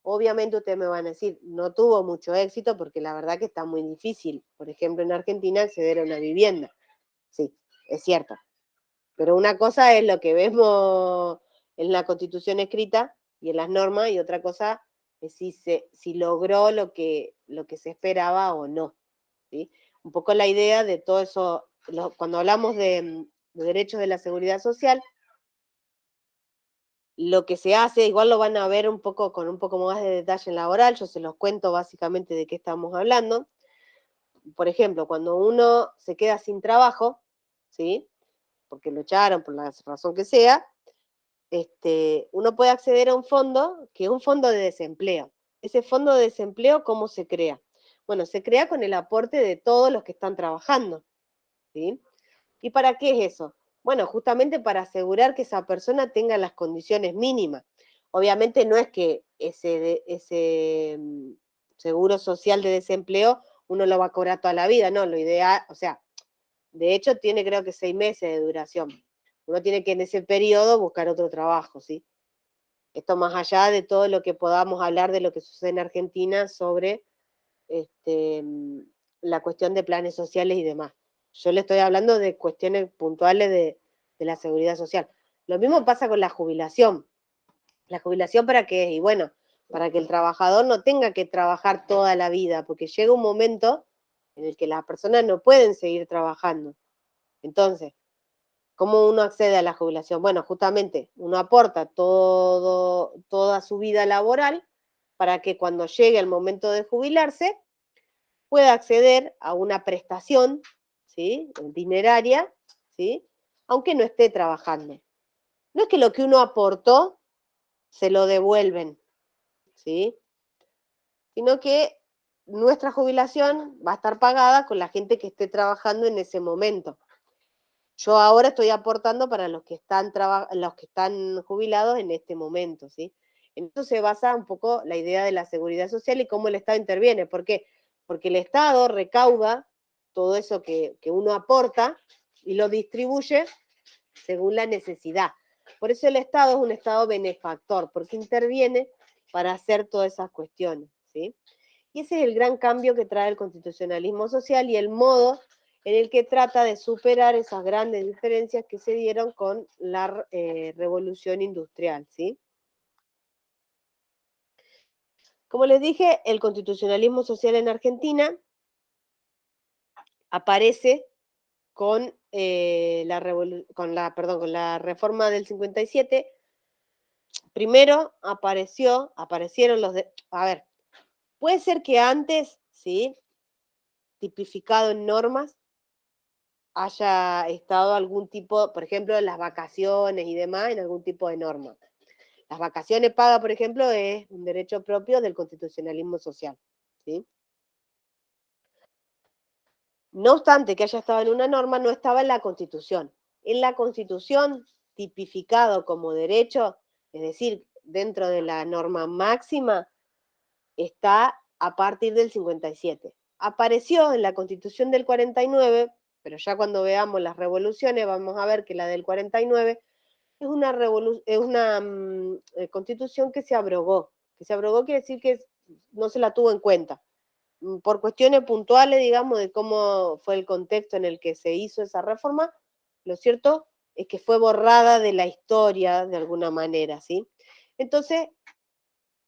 Obviamente ustedes me van a decir, no tuvo mucho éxito porque la verdad que está muy difícil, por ejemplo, en Argentina acceder a una vivienda. Sí, es cierto. Pero una cosa es lo que vemos en la Constitución escrita y en las normas, y otra cosa es si logró lo que se esperaba o no, ¿sí? Un poco la idea de todo eso, cuando hablamos de derechos de la seguridad social, lo que se hace, igual lo van a ver un poco con un poco más de detalle en laboral, yo se los cuento básicamente de qué estamos hablando. Por ejemplo, cuando uno se queda sin trabajo, ¿sí?, porque lo echaron por la razón que sea, uno puede acceder a un fondo que es un fondo de desempleo. Ese fondo de desempleo, ¿cómo se crea? Bueno, se crea con el aporte de todos los que están trabajando, ¿sí? ¿Y para qué es eso? Bueno, justamente para asegurar que esa persona tenga las condiciones mínimas. Obviamente no es que ese seguro social de desempleo uno lo va a cobrar toda la vida, no, lo ideal, o sea, de hecho tiene creo que 6 meses de duración. Uno tiene que en ese periodo buscar otro trabajo, ¿sí? Esto más allá de todo lo que podamos hablar de lo que sucede en Argentina sobre la cuestión de planes sociales y demás. Yo le estoy hablando de cuestiones puntuales de la seguridad social. Lo mismo pasa con la jubilación. ¿La jubilación para qué es? Y bueno, para que el trabajador no tenga que trabajar toda la vida, porque llega un momento en el que las personas no pueden seguir trabajando. Entonces, ¿cómo uno accede a la jubilación? Bueno, justamente uno aporta toda su vida laboral para que cuando llegue el momento de jubilarse pueda acceder a una prestación, ¿sí?, dineraria, ¿sí?, aunque no esté trabajando. No es que lo que uno aportó se lo devuelven, ¿sí?, sino que nuestra jubilación va a estar pagada con la gente que esté trabajando en ese momento. Yo ahora estoy aportando para los que están jubilados en este momento, ¿sí? En eso se basa un poco la idea de la seguridad social y cómo el Estado interviene. ¿Por qué? Porque el Estado recauda todo eso que uno aporta y lo distribuye según la necesidad. Por eso el Estado es un Estado benefactor, porque interviene para hacer todas esas cuestiones, ¿sí? Y ese es el gran cambio que trae el constitucionalismo social y el modo en el que trata de superar esas grandes diferencias que se dieron con la revolución industrial, ¿sí? Como les dije, el constitucionalismo social en Argentina aparece con, con la reforma del 57. Primero aparecieron a ver, puede ser que antes, ¿sí?, tipificado en normas, haya estado algún tipo, por ejemplo, en las vacaciones y demás, en algún tipo de norma. Las vacaciones pagas, por ejemplo, es un derecho propio del constitucionalismo social, ¿sí? No obstante que haya estado en una norma, no estaba en la Constitución. En la Constitución, tipificado como derecho, es decir, dentro de la norma máxima está a partir del 57. Apareció en la Constitución del 49, pero ya cuando veamos las revoluciones vamos a ver que la del 49 es una constitución que se abrogó. Que se abrogó quiere decir que no se la tuvo en cuenta. Por cuestiones puntuales, digamos, de cómo fue el contexto en el que se hizo esa reforma, lo cierto es que fue borrada de la historia de alguna manera, ¿sí? Entonces,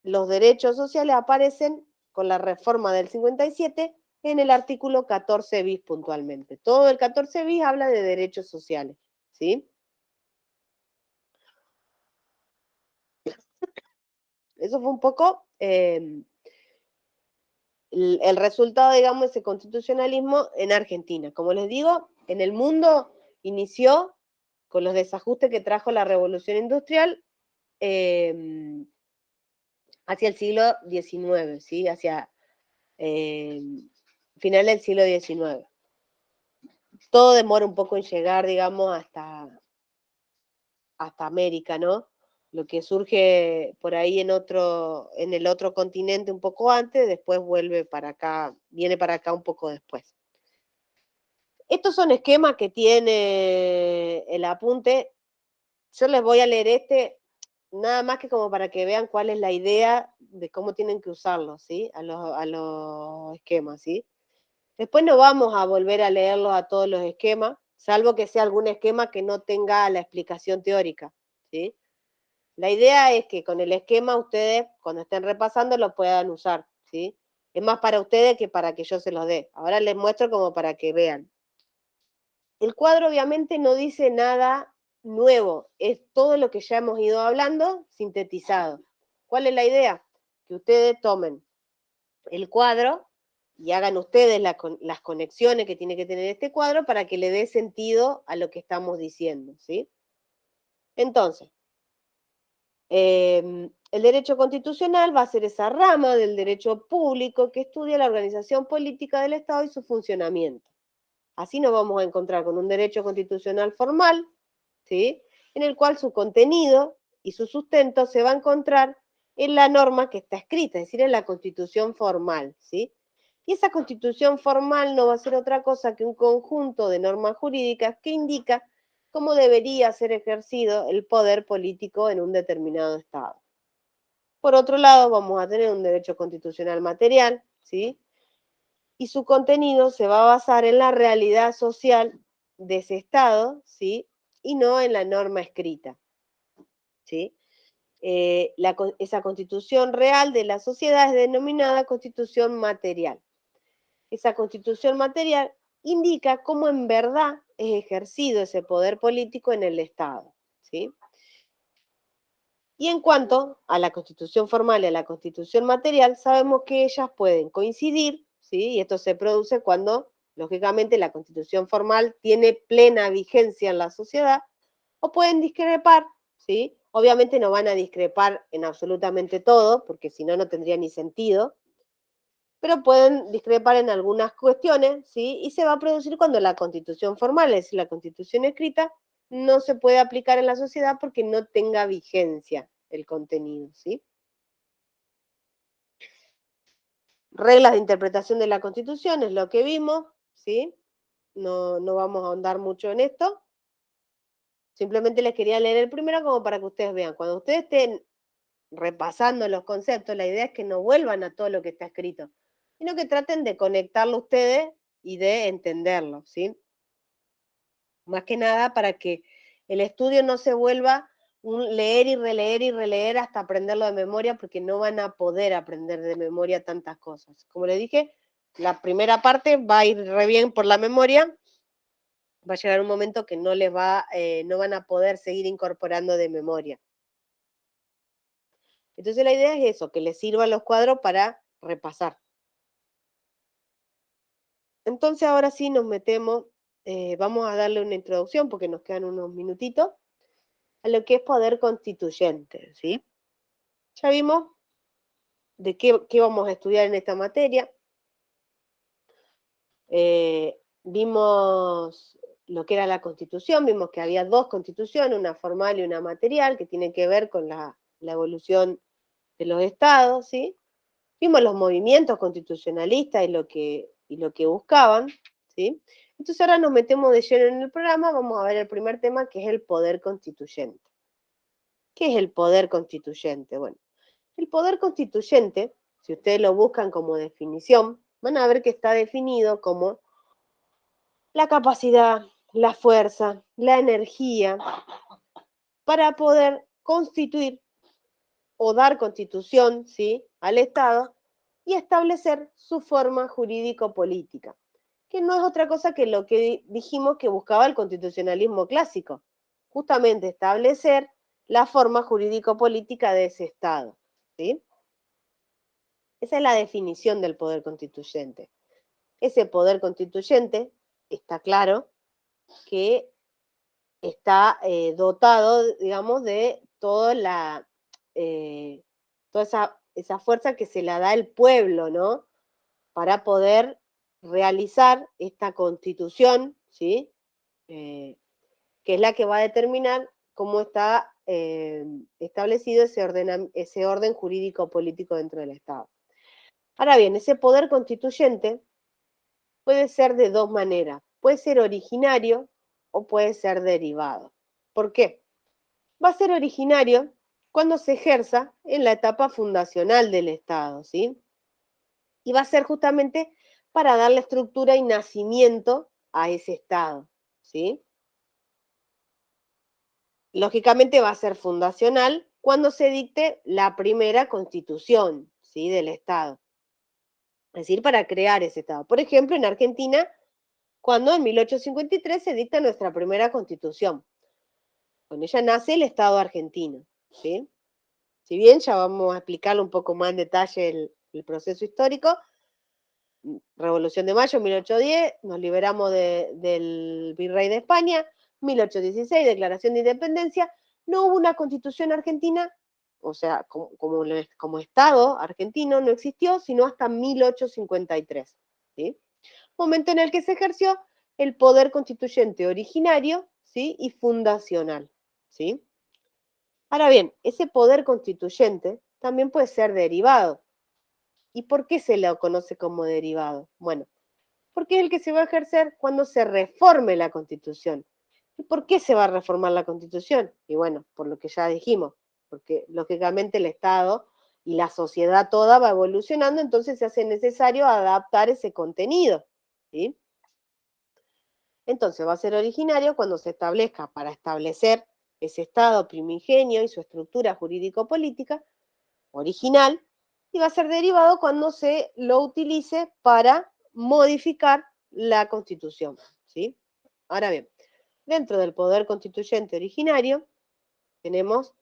los derechos sociales aparecen con la reforma del 57 en el artículo 14 bis puntualmente. Todo el 14 bis habla de derechos sociales, ¿sí? Eso fue un poco el resultado, digamos, de ese constitucionalismo en Argentina. Como les digo, en el mundo inició con los desajustes que trajo la revolución industrial hacia el siglo XIX, ¿sí? Hacia final del siglo XIX. Todo demora un poco en llegar, digamos, hasta América, ¿no? Lo que surge por ahí en el otro continente un poco antes, después vuelve para acá, viene para acá un poco después. Estos son esquemas que tiene el apunte. Yo les voy a leer nada más que como para que vean cuál es la idea de cómo tienen que usarlos, ¿sí? A los esquemas, ¿sí? Después no vamos a volver a leerlos a todos los esquemas, salvo que sea algún esquema que no tenga la explicación teórica, ¿sí? La idea es que con el esquema ustedes, cuando estén repasando, lo puedan usar, ¿sí? Es más para ustedes que para que yo se los dé. Ahora les muestro como para que vean. El cuadro obviamente no dice nada nuevo, es todo lo que ya hemos ido hablando sintetizado. ¿Cuál es la idea? Que ustedes tomen el cuadro y hagan ustedes las conexiones que tiene que tener este cuadro para que le dé sentido a lo que estamos diciendo, ¿sí? Entonces, el derecho constitucional va a ser esa rama del derecho público que estudia la organización política del Estado y su funcionamiento. Así nos vamos a encontrar con un derecho constitucional formal, ¿sí? En el cual su contenido y su sustento se va a encontrar en la norma que está escrita, es decir, en la Constitución formal, ¿sí? Y esa Constitución formal no va a ser otra cosa que un conjunto de normas jurídicas que indica cómo debería ser ejercido el poder político en un determinado Estado. Por otro lado, vamos a tener un derecho constitucional material, ¿sí? Y su contenido se va a basar en la realidad social de ese Estado, ¿sí? Y no en la norma escrita, ¿sí? Esa constitución real de la sociedad es denominada constitución material. Esa constitución material indica cómo en verdad es ejercido ese poder político en el Estado, ¿sí? Y en cuanto a la constitución formal y a la constitución material, sabemos que ellas pueden coincidir, ¿sí? Y esto se produce cuando, lógicamente, la constitución formal tiene plena vigencia en la sociedad, o pueden discrepar, ¿sí? Obviamente no van a discrepar en absolutamente todo, porque si no, no tendría ni sentido, pero pueden discrepar en algunas cuestiones, ¿sí? Y se va a producir cuando la constitución formal, es decir, la constitución escrita, no se puede aplicar en la sociedad porque no tenga vigencia el contenido, ¿sí? Reglas de interpretación de la Constitución es lo que vimos, ¿sí? No vamos a ahondar mucho en esto. Simplemente les quería leer el primero como para que ustedes vean. Cuando ustedes estén repasando los conceptos, la idea es que no vuelvan a todo lo que está escrito, sino que traten de conectarlo ustedes y de entenderlo, ¿sí? Más que nada para que el estudio no se vuelva un leer y releer hasta aprenderlo de memoria, porque no van a poder aprender de memoria tantas cosas. Como les dije, la primera parte va a ir re bien por la memoria, va a llegar un momento que no van a poder seguir incorporando de memoria. Entonces la idea es eso, que les sirvan los cuadros para repasar. Entonces ahora sí nos metemos, vamos a darle una introducción porque nos quedan unos minutitos, a lo que es poder constituyente, ¿sí? Ya vimos de qué vamos a estudiar en esta materia. Vimos lo que era la Constitución, vimos que había dos constituciones, una formal y una material, que tienen que ver con la la evolución de los estados, ¿sí? Vimos los movimientos constitucionalistas y lo que buscaban, ¿sí? Entonces ahora nos metemos de lleno en el programa, vamos a ver el primer tema, que es el poder constituyente. ¿Qué es el poder constituyente? Bueno, el poder constituyente, si ustedes lo buscan como definición, van a ver que está definido como la capacidad, la fuerza, la energía para poder constituir o dar constitución, ¿sí?, al Estado y establecer su forma jurídico-política, que no es otra cosa que lo que dijimos que buscaba el constitucionalismo clásico, justamente establecer la forma jurídico-política de ese Estado, ¿sí? Esa es la definición del poder constituyente. Ese poder constituyente, está claro, que está dotado, digamos, de toda esa fuerza que se la da el pueblo, ¿no? Para poder realizar esta constitución, ¿sí? Que es la que va a determinar cómo está establecido ese orden jurídico-político dentro del Estado. Ahora bien, ese poder constituyente puede ser de dos maneras. Puede ser originario o puede ser derivado. ¿Por qué? Va a ser originario cuando se ejerza en la etapa fundacional del Estado, ¿sí? Y va a ser justamente para darle estructura y nacimiento a ese Estado, ¿sí? Lógicamente va a ser fundacional cuando se dicte la primera constitución, ¿sí?, del Estado. Es decir, para crear ese Estado. Por ejemplo, en Argentina, cuando en 1853 se dicta nuestra primera constitución. Con ella nace el Estado argentino, ¿sí? Si bien ya vamos a explicarlo un poco más en detalle el proceso histórico, Revolución de Mayo, 1810, nos liberamos del virrey de España, 1816, Declaración de Independencia, no hubo una constitución argentina, o sea, como Estado argentino no existió, sino hasta 1853, ¿sí? Momento en el que se ejerció el poder constituyente originario, ¿sí?, y fundacional, ¿sí? Ahora bien, ese poder constituyente también puede ser derivado. ¿Y por qué se lo conoce como derivado? Bueno, porque es el que se va a ejercer cuando se reforme la Constitución. ¿Y por qué se va a reformar la Constitución? Y bueno, por lo que ya dijimos, porque lógicamente el Estado y la sociedad toda va evolucionando, entonces se hace necesario adaptar ese contenido, ¿sí? Entonces va a ser originario cuando se establezca para establecer ese Estado primigenio y su estructura jurídico-política original, y va a ser derivado cuando se lo utilice para modificar la Constitución, ¿sí? Ahora bien, dentro del poder constituyente originario tenemos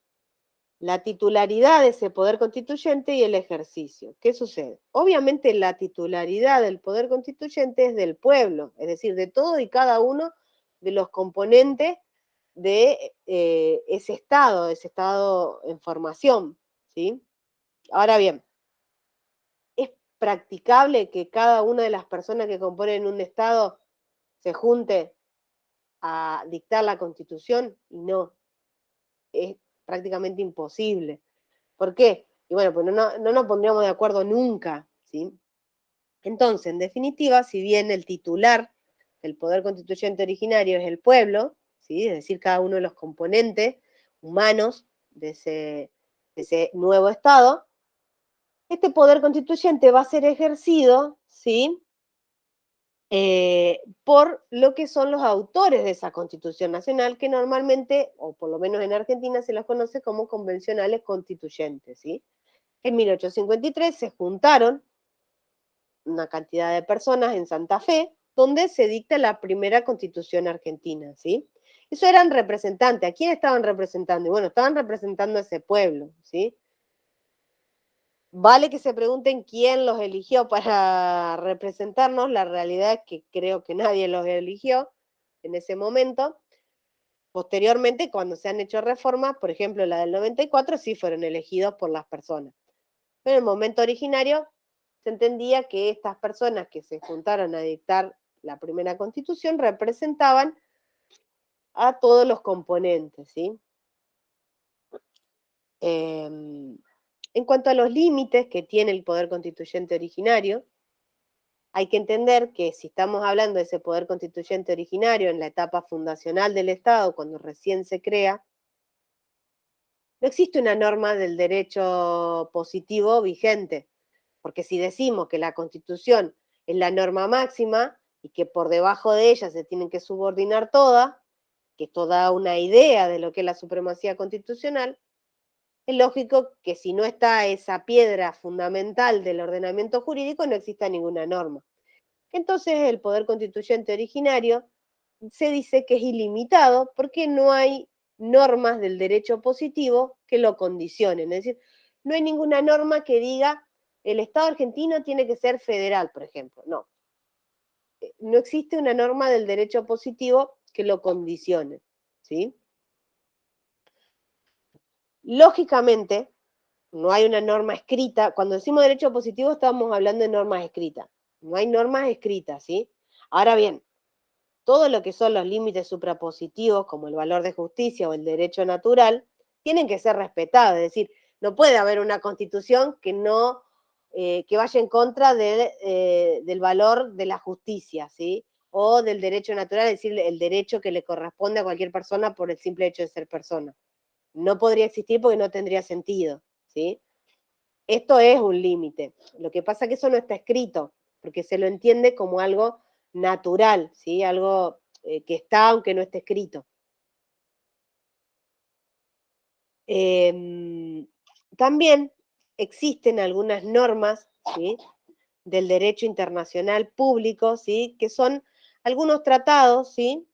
la titularidad de ese poder constituyente y el ejercicio. ¿Qué sucede? Obviamente la titularidad del poder constituyente es del pueblo, es decir, de todo y cada uno de los componentes de ese Estado en formación, ¿sí? Ahora bien, ¿es practicable que cada una de las personas que componen un Estado se junte a dictar la Constitución? Y no, es prácticamente imposible. ¿Por qué? Y bueno, pues no nos pondríamos de acuerdo nunca, ¿sí? Entonces, en definitiva, si bien el titular del poder constituyente originario es el pueblo, ¿sí?, es decir, cada uno de los componentes humanos de ese nuevo Estado, este poder constituyente va a ser ejercido, ¿sí?, por lo que son los autores de esa Constitución Nacional, que normalmente, o por lo menos en Argentina, se los conoce como convencionales constituyentes, ¿sí? En 1853 se juntaron una cantidad de personas en Santa Fe, donde se dicta la primera Constitución argentina, ¿sí? Eso eran representantes. ¿A quién estaban representando? Y bueno, estaban representando a ese pueblo, ¿sí? Vale que se pregunten quién los eligió para representarnos, la realidad es que creo que nadie los eligió en ese momento. Posteriormente, cuando se han hecho reformas, por ejemplo la del 94, sí fueron elegidos por las personas. Pero en el momento originario se entendía que estas personas que se juntaron a dictar la primera constitución representaban a todos los componentes, ¿sí? En cuanto a los límites que tiene el poder constituyente originario, hay que entender que si estamos hablando de ese poder constituyente originario en la etapa fundacional del Estado, cuando recién se crea, no existe una norma del derecho positivo vigente, porque si decimos que la Constitución es la norma máxima y que por debajo de ella se tienen que subordinar todas, que esto da una idea de lo que es la supremacía constitucional, es lógico que si no está esa piedra fundamental del ordenamiento jurídico, no exista ninguna norma. Entonces, el poder constituyente originario se dice que es ilimitado porque no hay normas del derecho positivo que lo condicionen. Es decir, no hay ninguna norma que diga el Estado argentino tiene que ser federal, por ejemplo. No. No existe una norma del derecho positivo que lo condicione. ¿Sí? Lógicamente, no hay una norma escrita. Cuando decimos derecho positivo estamos hablando de normas escritas. No hay normas escritas, ¿sí? Ahora bien, todo lo que son los límites suprapositivos, como el valor de justicia o el derecho natural, tienen que ser respetados. Es decir, no puede haber una constitución que no, que vaya en contra del valor de la justicia, ¿sí? O del derecho natural, es decir, el derecho que le corresponde a cualquier persona por el simple hecho de ser persona. No podría existir porque no tendría sentido, ¿sí? Esto es un límite. Lo que pasa es que eso no está escrito, porque se lo entiende como algo natural, ¿sí? Algo que está aunque no esté escrito. También existen algunas normas, ¿sí? Del derecho internacional público, ¿sí? Que son algunos tratados, ¿sí?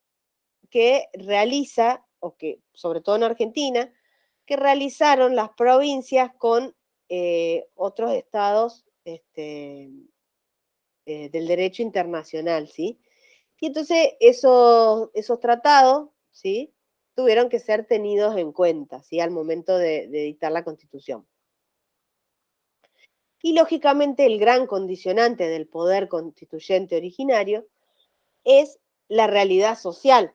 Que realiza, o que, sobre todo en Argentina, que realizaron las provincias con otros estados del derecho internacional, ¿sí? Y entonces esos tratados, ¿sí? Tuvieron que ser tenidos en cuenta, ¿sí? Al momento de dictar la Constitución. Y lógicamente el gran condicionante del poder constituyente originario es la realidad social.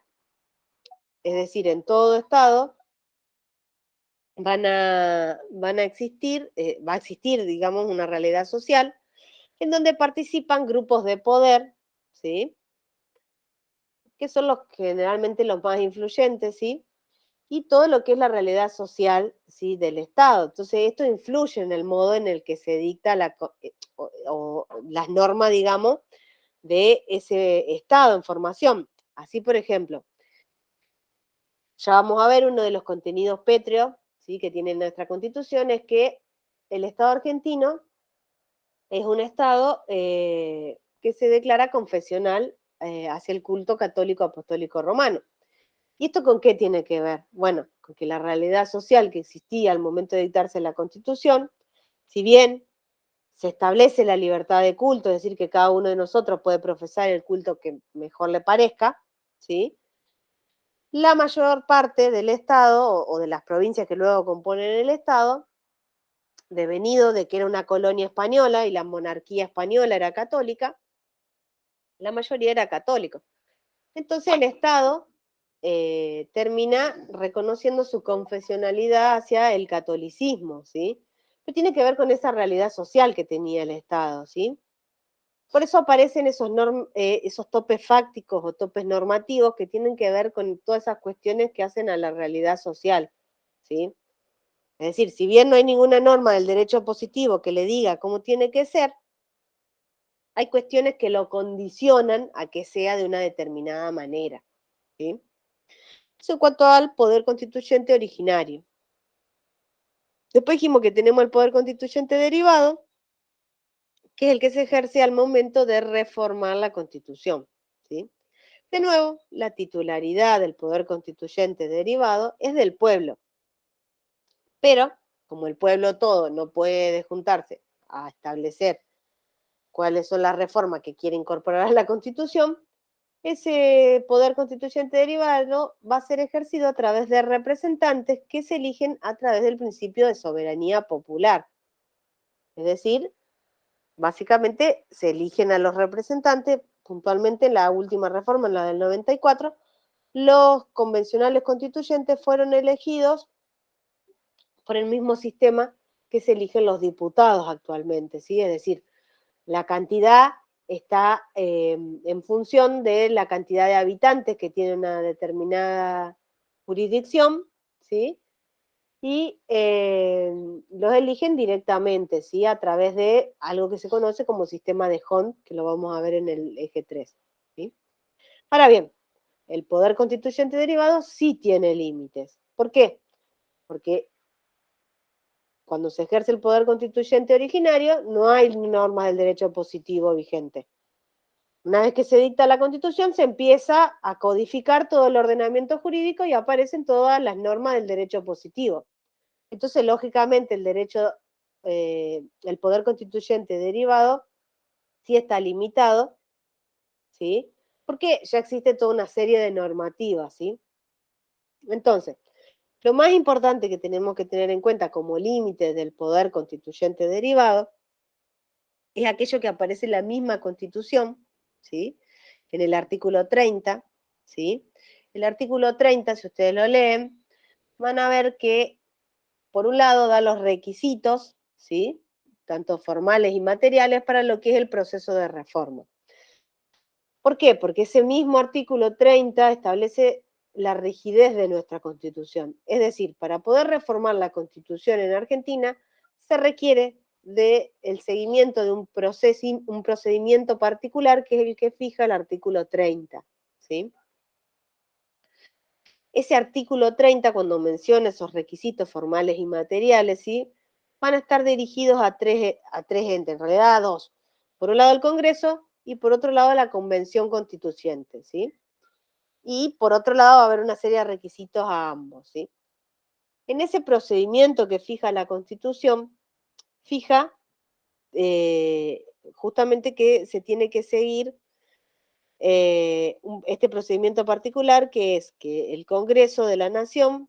Es decir, en todo Estado van a existir, va a existir, digamos, una realidad social en donde participan grupos de poder, ¿sí? Que son generalmente los más influyentes, ¿sí? Y todo lo que es la realidad social, ¿sí? Del Estado. Entonces, esto influye en el modo en el que se dicta o las normas, digamos, de ese Estado en formación. Así, por ejemplo, ya vamos a ver uno de los contenidos pétreos, ¿sí? Que tiene nuestra Constitución, es que el Estado argentino es un Estado que se declara confesional hacia el culto católico apostólico romano. ¿Y esto con qué tiene que ver? Bueno, con que la realidad social que existía al momento de dictarse la Constitución, si bien se establece la libertad de culto, es decir, que cada uno de nosotros puede profesar el culto que mejor le parezca, ¿sí? La mayor parte del Estado o de las provincias que luego componen el Estado, devenido de que era una colonia española y la monarquía española era católica, la mayoría era católico. Entonces el Estado termina reconociendo su confesionalidad hacia el catolicismo, ¿sí? Pero tiene que ver con esa realidad social que tenía el Estado, ¿sí? Por eso aparecen esos topes fácticos o topes normativos que tienen que ver con todas esas cuestiones que hacen a la realidad social, ¿sí? Es decir, si bien no hay ninguna norma del derecho positivo que le diga cómo tiene que ser, hay cuestiones que lo condicionan a que sea de una determinada manera, ¿sí? Eso en cuanto al poder constituyente originario. Después dijimos que tenemos el poder constituyente derivado, que es el que se ejerce al momento de reformar la Constitución, ¿sí? De nuevo, la titularidad del poder constituyente derivado es del pueblo, pero como el pueblo todo no puede juntarse a establecer cuáles son las reformas que quiere incorporar a la Constitución, ese poder constituyente derivado va a ser ejercido a través de representantes que se eligen a través del principio de soberanía popular. Es decir, básicamente se eligen a los representantes, puntualmente en la última reforma, en la del 94, los convencionales constituyentes fueron elegidos por el mismo sistema que se eligen los diputados actualmente, ¿sí? Es decir, la cantidad está en función de la cantidad de habitantes que tiene una determinada jurisdicción, ¿sí? Y los eligen directamente, ¿sí? A través de algo que se conoce como sistema de Hond, que lo vamos a ver en el eje 3, ¿sí? Ahora bien, el poder constituyente derivado sí tiene límites. ¿Por qué? Porque cuando se ejerce el poder constituyente originario, no hay normas del derecho positivo vigente. Una vez que se dicta la Constitución, se empieza a codificar todo el ordenamiento jurídico y aparecen todas las normas del derecho positivo. Entonces, lógicamente, el poder constituyente derivado sí está limitado, ¿sí? Porque ya existe toda una serie de normativas, ¿sí? Entonces, lo más importante que tenemos que tener en cuenta como límite del poder constituyente derivado es aquello que aparece en la misma Constitución, ¿sí? En el artículo 30, ¿sí? El artículo 30, si ustedes lo leen, van a ver que, por un lado, da los requisitos, ¿sí? Tanto formales y materiales para lo que es el proceso de reforma. ¿Por qué? Porque ese mismo artículo 30 establece la rigidez de nuestra Constitución. Es decir, para poder reformar la Constitución en Argentina, se requiere del seguimiento de un procedimiento particular que es el que fija el artículo 30, ¿sí? Ese artículo 30, cuando menciona esos requisitos formales y materiales, ¿sí? Van a estar dirigidos a tres entes, en realidad a dos. Por un lado el Congreso y por otro lado la Convención Constituyente, ¿sí? Y por otro lado va a haber una serie de requisitos a ambos, ¿sí? En ese procedimiento que fija la Constitución, fija justamente que se tiene que seguir este procedimiento particular, que es que el Congreso de la Nación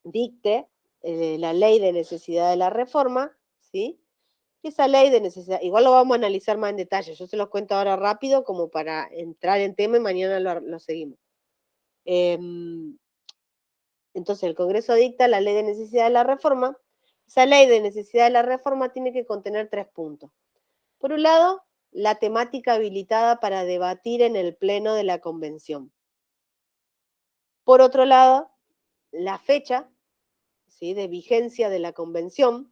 dicte la ley de necesidad de la reforma, ¿sí? Y esa ley de necesidad, igual lo vamos a analizar más en detalle, yo se los cuento ahora rápido como para entrar en tema y mañana lo seguimos. Entonces el Congreso dicta la ley de necesidad de la reforma. Esa ley de necesidad de la reforma tiene que contener 3 puntos. Por un lado, la temática habilitada para debatir en el pleno de la convención. Por otro lado, la fecha, ¿sí?, de vigencia de la convención.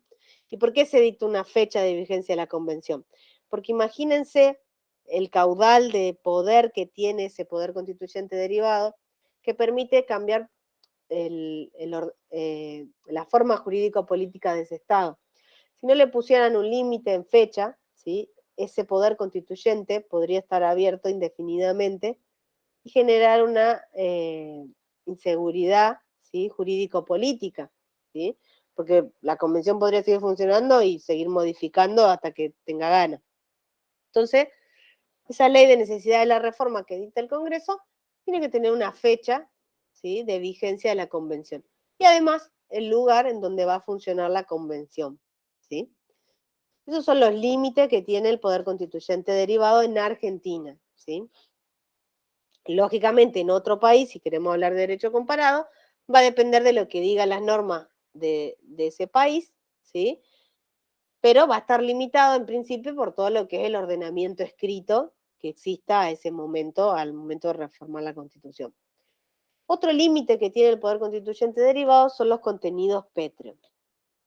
¿Y por qué se dicta una fecha de vigencia de la convención? Porque imagínense el caudal de poder que tiene ese poder constituyente derivado, que permite cambiar la forma jurídico-política de ese Estado. Si no le pusieran un límite en fecha, ¿sí?, ese poder constituyente podría estar abierto indefinidamente y generar una inseguridad, ¿sí?, jurídico-política, ¿sí? Porque la convención podría seguir funcionando y seguir modificando hasta que tenga ganas. Entonces, esa ley de necesidad de la reforma que dicta el Congreso tiene que tener una fecha, ¿sí?, de vigencia de la convención. Y además, el lugar en donde va a funcionar la convención, ¿sí? Esos son los límites que tiene el poder constituyente derivado en Argentina, ¿sí? Lógicamente, en otro país, si queremos hablar de derecho comparado, va a depender de lo que digan las normas de ese país, ¿sí? Pero va a estar limitado en principio por todo lo que es el ordenamiento escrito que exista a ese momento, al momento de reformar la Constitución. Otro límite que tiene el poder constituyente derivado son los contenidos pétreos.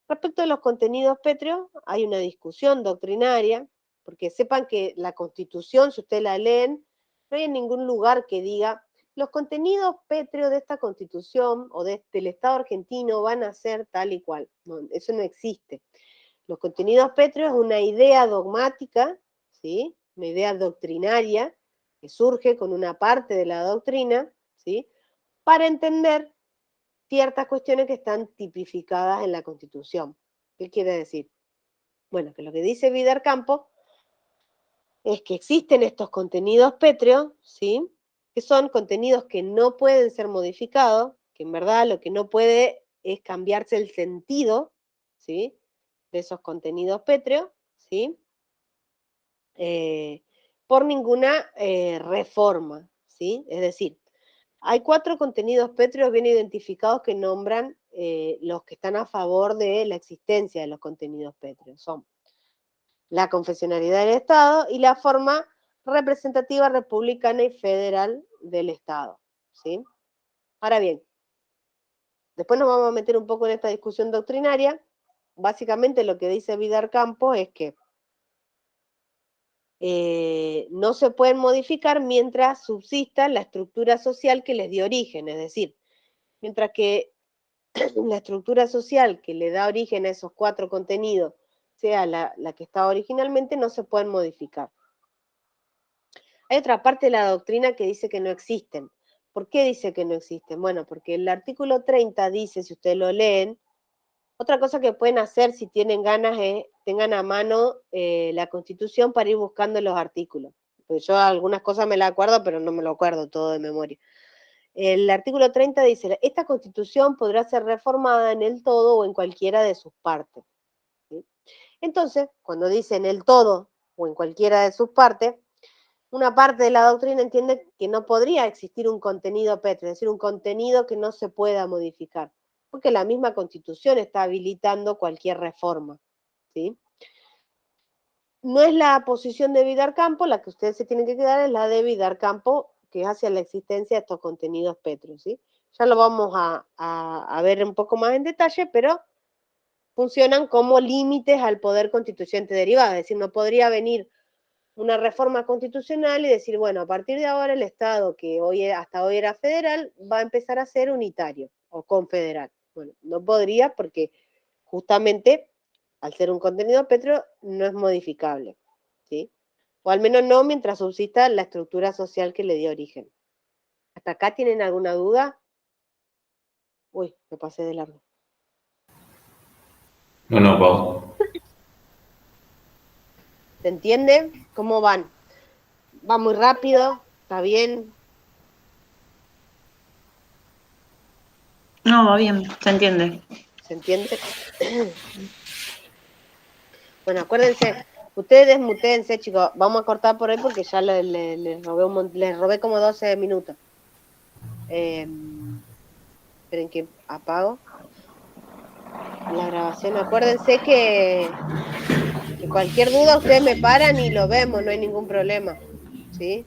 Respecto a los contenidos pétreos, hay una discusión doctrinaria, porque sepan que la Constitución, si ustedes la leen, no hay en ningún lugar que diga los contenidos pétreos de esta Constitución o del Estado argentino van a ser tal y cual. No, eso no existe. Los contenidos pétreos es una idea dogmática, ¿sí?, una idea doctrinaria que surge con una parte de la doctrina, ¿sí?, para entender ciertas cuestiones que están tipificadas en la Constitución. ¿Qué quiere decir? Bueno, que lo que dice Vidar Campo es que existen estos contenidos pétreos, ¿sí?, que son contenidos que no pueden ser modificados, que en verdad lo que no puede es cambiarse el sentido, ¿sí?, de esos contenidos pétreos, ¿sí?, por ninguna reforma, ¿sí? Es decir, hay 4 contenidos pétreos bien identificados que nombran los que están a favor de la existencia de los contenidos pétreos. Son la confesionalidad del Estado y la forma representativa republicana y federal del Estado, ¿sí? Ahora bien, después nos vamos a meter un poco en esta discusión doctrinaria. Básicamente lo que dice Vidal Campos es que no se pueden modificar mientras subsista la estructura social que les dio origen, es decir, mientras que la estructura social que le da origen a esos 4 contenidos sea la que estaba originalmente, no se pueden modificar. Hay otra parte de la doctrina que dice que no existen. ¿Por qué dice que no existen? Bueno, porque el artículo 30 dice, si ustedes lo leen, otra cosa que pueden hacer si tienen ganas es, tengan a mano la Constitución para ir buscando los artículos. Porque yo algunas cosas me las acuerdo, pero no me lo acuerdo todo de memoria. El artículo 30 dice, esta Constitución podrá ser reformada en el todo o en cualquiera de sus partes. ¿Sí? Entonces, cuando dice en el todo o en cualquiera de sus partes, una parte de la doctrina entiende que no podría existir un contenido pétreo, es decir, un contenido que no se pueda modificar, porque la misma Constitución está habilitando cualquier reforma, ¿sí? No es la posición de Vidal Campos, la que ustedes se tienen que quedar es la de Vidal Campos, que es hacia la existencia de estos contenidos pétreos, ¿sí? Ya lo vamos a ver un poco más en detalle, pero funcionan como límites al poder constituyente derivado, es decir, no podría venir una reforma constitucional y decir, bueno, a partir de ahora el Estado, que hasta hoy era federal, va a empezar a ser unitario o confederal. Bueno, no podría porque justamente al ser un contenido pétreo no es modificable, ¿sí? O al menos no mientras subsista la estructura social que le dio origen. ¿Hasta acá tienen alguna duda? Uy, me pasé de largo. No, Pau. ¿Se entiende? ¿Cómo van? ¿Va muy rápido? ¿Está bien? No, va bien, se entiende. ¿Se entiende? Bueno, acuérdense, ustedes desmutense, chicos. Vamos a cortar por ahí porque ya les robé como 12 minutos. Esperen que apago la grabación. Acuérdense que cualquier duda ustedes me paran y lo vemos, no hay ningún problema. ¿Sí?